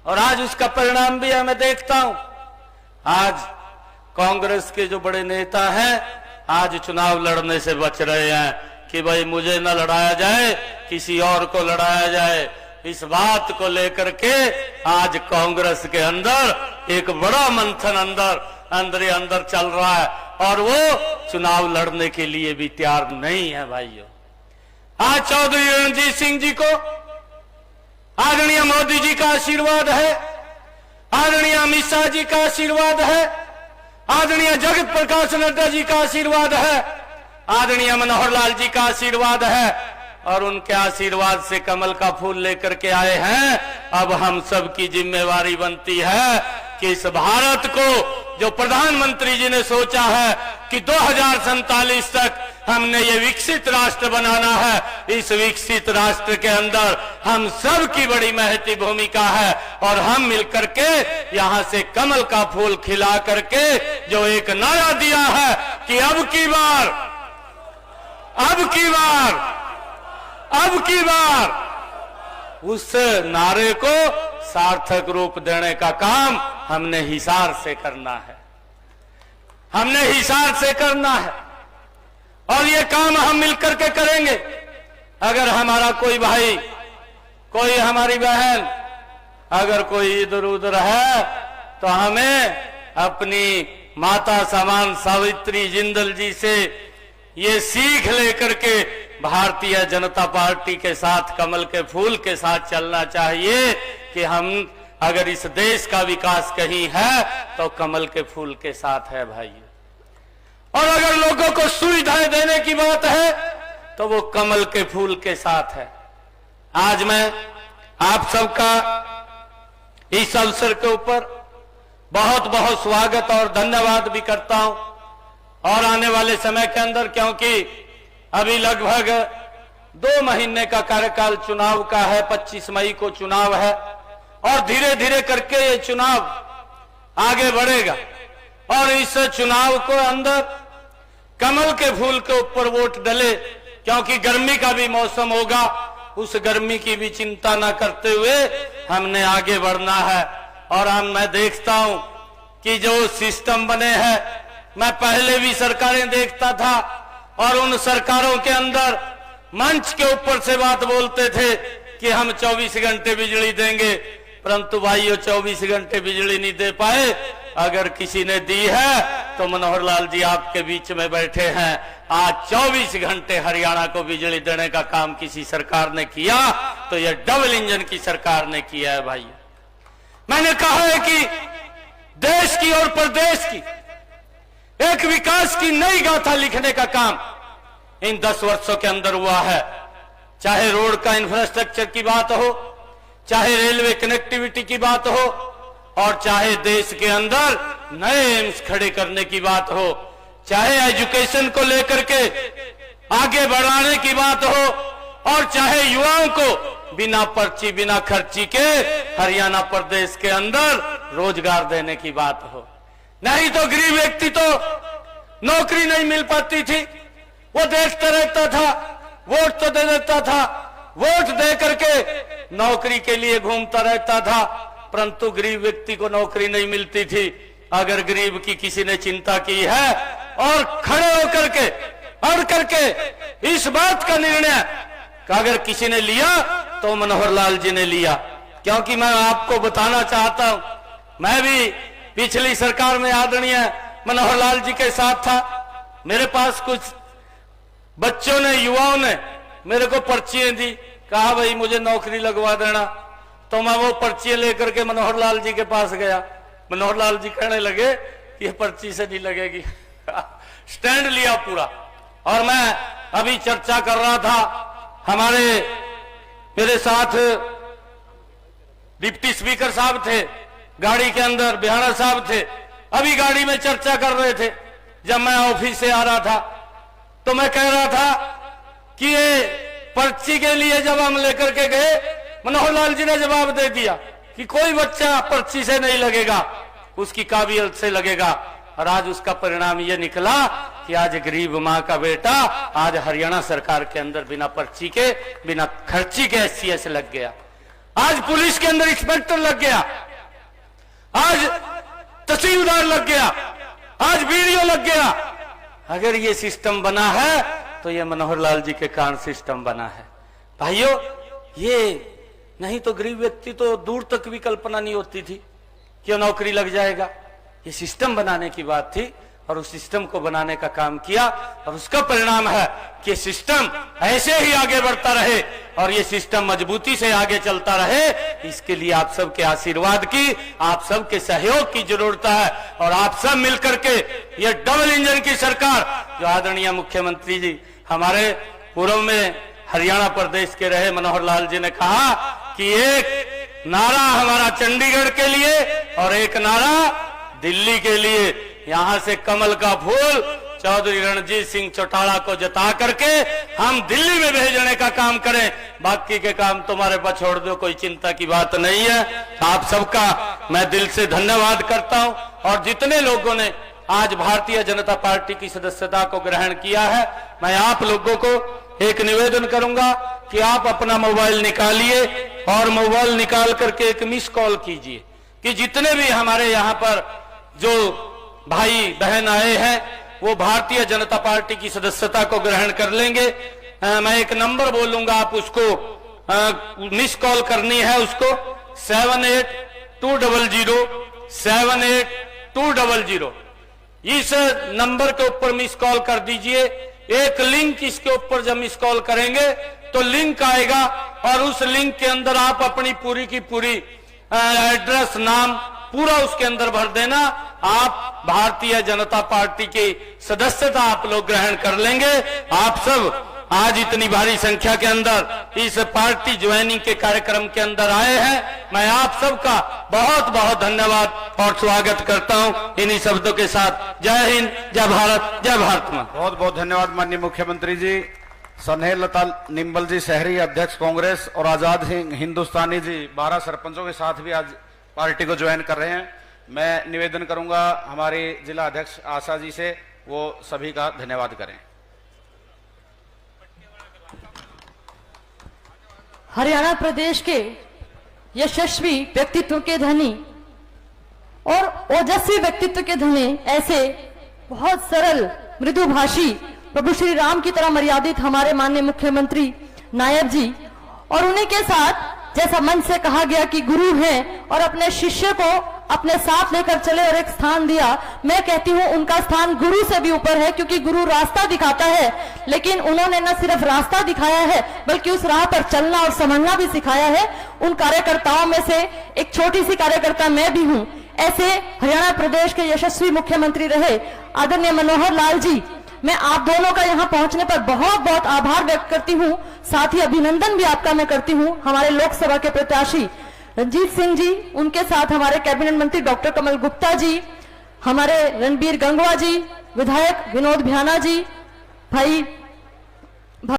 Speaker 5: और आज उसका परिणाम भी मैं देखता हूं। आज कांग्रेस के जो बड़े नेता हैं आज चुनाव लड़ने से बच रहे हैं कि भाई मुझे न लड़ाया जाए, किसी और को लड़ाया जाए। इस बात को लेकर के आज कांग्रेस के अंदर एक बड़ा मंथन अंदर चल रहा है और वो चुनाव लड़ने के लिए भी तैयार नहीं है भाइयों। आज चौधरी रणजीत सिंह जी को आदरणीय मोदी जी का आशीर्वाद है, आदरणीय अमित शाह जी का आशीर्वाद है, आदरणीय जगत प्रकाश नड्डा जी का आशीर्वाद है, आदरणीय मनोहर लाल जी का आशीर्वाद है और उनके आशीर्वाद से कमल का फूल लेकर के आए हैं। अब हम सब की जिम्मेवारी बनती है कि इस भारत को जो प्रधानमंत्री जी ने सोचा है कि 2047 तक हमने ये विकसित राष्ट्र बनाना है, इस विकसित राष्ट्र के अंदर हम सब की बड़ी महती भूमिका है और हम मिलकर के यहां से कमल का फूल खिला करके जो एक नारा दिया है कि अब की बार उस नारे को सार्थक रूप देने का काम हमने हिसार से करना है, और ये काम हम मिलकर के करेंगे। अगर हमारा कोई भाई, कोई हमारी बहन अगर कोई इधर उधर है तो हमें अपनी माता समान सावित्री जिंदल जी से ये सीख लेकर के भारतीय जनता पार्टी के साथ कमल के फूल के साथ चलना चाहिए कि हम अगर इस देश का विकास कहीं है तो कमल के फूल के साथ है भाइयों। और अगर लोगों को सुविधाएं देने की बात है तो वो कमल के फूल के साथ है। आज मैं आप सबका इस अवसर के ऊपर बहुत बहुत स्वागत और धन्यवाद भी करता हूं। और आने वाले समय के अंदर, क्योंकि अभी लगभग 2 महीने का कार्यकाल चुनाव का है, 25 मई को चुनाव है और धीरे धीरे करके ये चुनाव आगे बढ़ेगा और इस चुनाव को अंदर कमल के फूल के ऊपर वोट डले, क्योंकि गर्मी का भी मौसम होगा, उस गर्मी की भी चिंता न करते हुए हमने आगे बढ़ना है। और मैं देखता हूं कि जो सिस्टम बने हैं, मैं पहले भी सरकारें देखता था और उन सरकारों के अंदर मंच के ऊपर से बात बोलते थे कि हम 24 घंटे बिजली देंगे, परंतु भाइयों 24 घंटे बिजली नहीं दे पाए। अगर किसी ने दी है तो मनोहर लाल जी आपके बीच में बैठे हैं। आज 24 घंटे हरियाणा को बिजली देने का काम किसी सरकार ने किया तो यह डबल इंजन की सरकार ने किया है भाई। मैंने कहा है कि देश की और प्रदेश की एक विकास की नई गाथा लिखने का काम इन 10 वर्षों के अंदर हुआ है। चाहे रोड का इंफ्रास्ट्रक्चर की बात हो, चाहे रेलवे कनेक्टिविटी की बात हो और चाहे देश के अंदर नए एम्स खड़े करने की बात हो, चाहे एजुकेशन को लेकर के आगे बढ़ाने की बात हो और चाहे युवाओं को बिना पर्ची बिना खर्ची के हरियाणा प्रदेश के अंदर रोजगार देने की बात हो। नहीं तो गरीब व्यक्ति तो नौकरी नहीं मिल पाती थी, वो देखता रहता था, वोट तो दे देता था, वोट दे करके नौकरी के लिए घूमता रहता था, परंतु गरीब व्यक्ति को नौकरी नहीं मिलती थी। अगर गरीब की किसी ने चिंता की है और खड़े होकर के अड़ करके इस बात का निर्णय अगर किसी ने लिया तो मनोहर लाल जी ने लिया। क्योंकि मैं आपको बताना चाहता हूं, मैं भी पिछली सरकार में आदरणीय मनोहर लाल जी के साथ था। मेरे पास कुछ बच्चों ने, युवाओं ने मेरे को पर्चियां दी, कहा भाई मुझे नौकरी लगवा देना। तो मैं वो पर्चियां लेकर के मनोहर लाल जी के पास गया। मनोहर लाल जी कहने लगे कि ये पर्ची से नहीं लगेगी। स्टैंड लिया पूरा। और मैं अभी चर्चा कर रहा था, मेरे साथ डिप्टी स्पीकर साहब थे, गाड़ी के अंदर बिहाड़ा साहब थे, अभी गाड़ी में चर्चा कर रहे थे। जब मैं ऑफिस से आ रहा था तो मैं कह रहा था कि ये पर्ची के लिए जब हम लेकर के गए, मनोहर लाल जी ने जवाब दे दिया कि कोई बच्चा पर्ची से नहीं लगेगा, उसकी काबिलियत से लगेगा। और आज उसका परिणाम ये निकला कि आज गरीब मां का बेटा आज हरियाणा सरकार के अंदर बिना पर्ची के, बिना खर्ची के SCS लग गया। आज पुलिस के अंदर इंस्पेक्टर लग गया, आज तहसीलदार लग गया, आज BDO लग गया। अगर ये सिस्टम बना है तो ये मनोहर लाल जी के कारण सिस्टम बना है। भाइयों, ये नहीं तो गरीब व्यक्ति तो दूर तक भी कल्पना नहीं होती थी कि नौकरी लग जाएगा। ये सिस्टम बनाने की बात थी और उस सिस्टम को बनाने का काम किया और उसका परिणाम है कि सिस्टम ऐसे ही आगे बढ़ता रहे और ये सिस्टम मजबूती से आगे चलता रहे। इसके लिए आप सबके आशीर्वाद की, आप सबके सहयोग की जरूरत है और आप सब मिलकर के ये डबल इंजन की सरकार जो आदरणीय मुख्यमंत्री जी हमारे पूर्व में हरियाणा प्रदेश के रहे मनोहर लाल जी ने कहा कि एक नारा हमारा चंडीगढ़ के लिए और एक नारा दिल्ली के लिए, यहां से कमल का फूल चौधरी रणजीत सिंह चौटाला को जता करके हम दिल्ली में भेजने का काम करें, बाकी के काम तुम्हारे पास छोड़ दो, कोई चिंता की बात नहीं है। आप सबका मैं दिल से धन्यवाद करता हूं और जितने लोगों ने आज भारतीय जनता पार्टी की सदस्यता को ग्रहण किया है, मैं आप लोगों को एक निवेदन करूंगा कि आप अपना मोबाइल निकालिए और मोबाइल निकाल करके एक मिस कॉल कीजिए कि जितने भी हमारे यहाँ पर जो भाई बहन आए हैं वो भारतीय जनता पार्टी की सदस्यता को ग्रहण कर लेंगे। मैं एक नंबर बोलूंगा, आप उसको मिस कॉल करनी है, उसको 7820078200 इस नंबर के ऊपर मिस कॉल कर दीजिए। एक लिंक इसके ऊपर जब मिस कॉल करेंगे तो लिंक आएगा और उस लिंक के अंदर आप अपनी पूरी की पूरी एड्रेस, नाम पूरा उसके अंदर भर देना। आप भारतीय जनता पार्टी की सदस्यता आप लोग ग्रहण कर लेंगे। आप सब आज इतनी भारी संख्या के अंदर इस पार्टी ज्वाइनिंग के कार्यक्रम के अंदर आए हैं। मैं आप सबका बहुत बहुत धन्यवाद और स्वागत करता हूं इन्हीं शब्दों के साथ। जय हिंद, जय भारत, जय भारत मां।
Speaker 2: बहुत बहुत धन्यवाद माननीय मुख्यमंत्री जी। स्नेह लता निम्बल जी शहरी अध्यक्ष कांग्रेस और आजाद हिंदुस्तानी जी 12 सरपंचों के साथ भी आज पार्टी को ज्वाइन कर रहे हैं। मैं निवेदन करूंगा हमारे जिला अध्यक्ष आशा जी से, वो सभी का धन्यवाद करें।
Speaker 6: हरियाणा प्रदेश के यशस्वी व्यक्तित्व के धनी और ओजस्वी व्यक्तित्व के धनी, ऐसे बहुत सरल मृदुभाषी प्रभु श्री राम की तरह मर्यादित हमारे माननीय मुख्यमंत्री नायब जी, और उन्हीं के साथ जैसा मंच से कहा गया कि गुरु हैं और अपने शिष्य को अपने साथ लेकर चले और एक स्थान दिया। मैं कहती हूं उनका स्थान गुरु से भी ऊपर है, क्योंकि गुरु रास्ता दिखाता है, लेकिन उन्होंने न सिर्फ रास्ता दिखाया है बल्कि उस राह पर चलना और समझना भी सिखाया है। उन कार्यकर्ताओं में से एक छोटी सी कार्यकर्ता मैं भी हूं। ऐसे हरियाणा प्रदेश के यशस्वी मुख्यमंत्री रहे आदरणीय मनोहर लाल जी, मैं आप दोनों का यहाँ पहुंचने पर बहुत बहुत आभार व्यक्त करती हूँ। साथ ही अभिनंदन भी आपका मैं करती हूँ। हमारे लोकसभा के प्रत्याशी रणजीत सिंह जी, उनके साथ हमारे कैबिनेट मंत्री डॉक्टर कमल गुप्ता जी, हमारे रणबीर गंगवा जी, विधायक विनोद भ्याना जी, भाई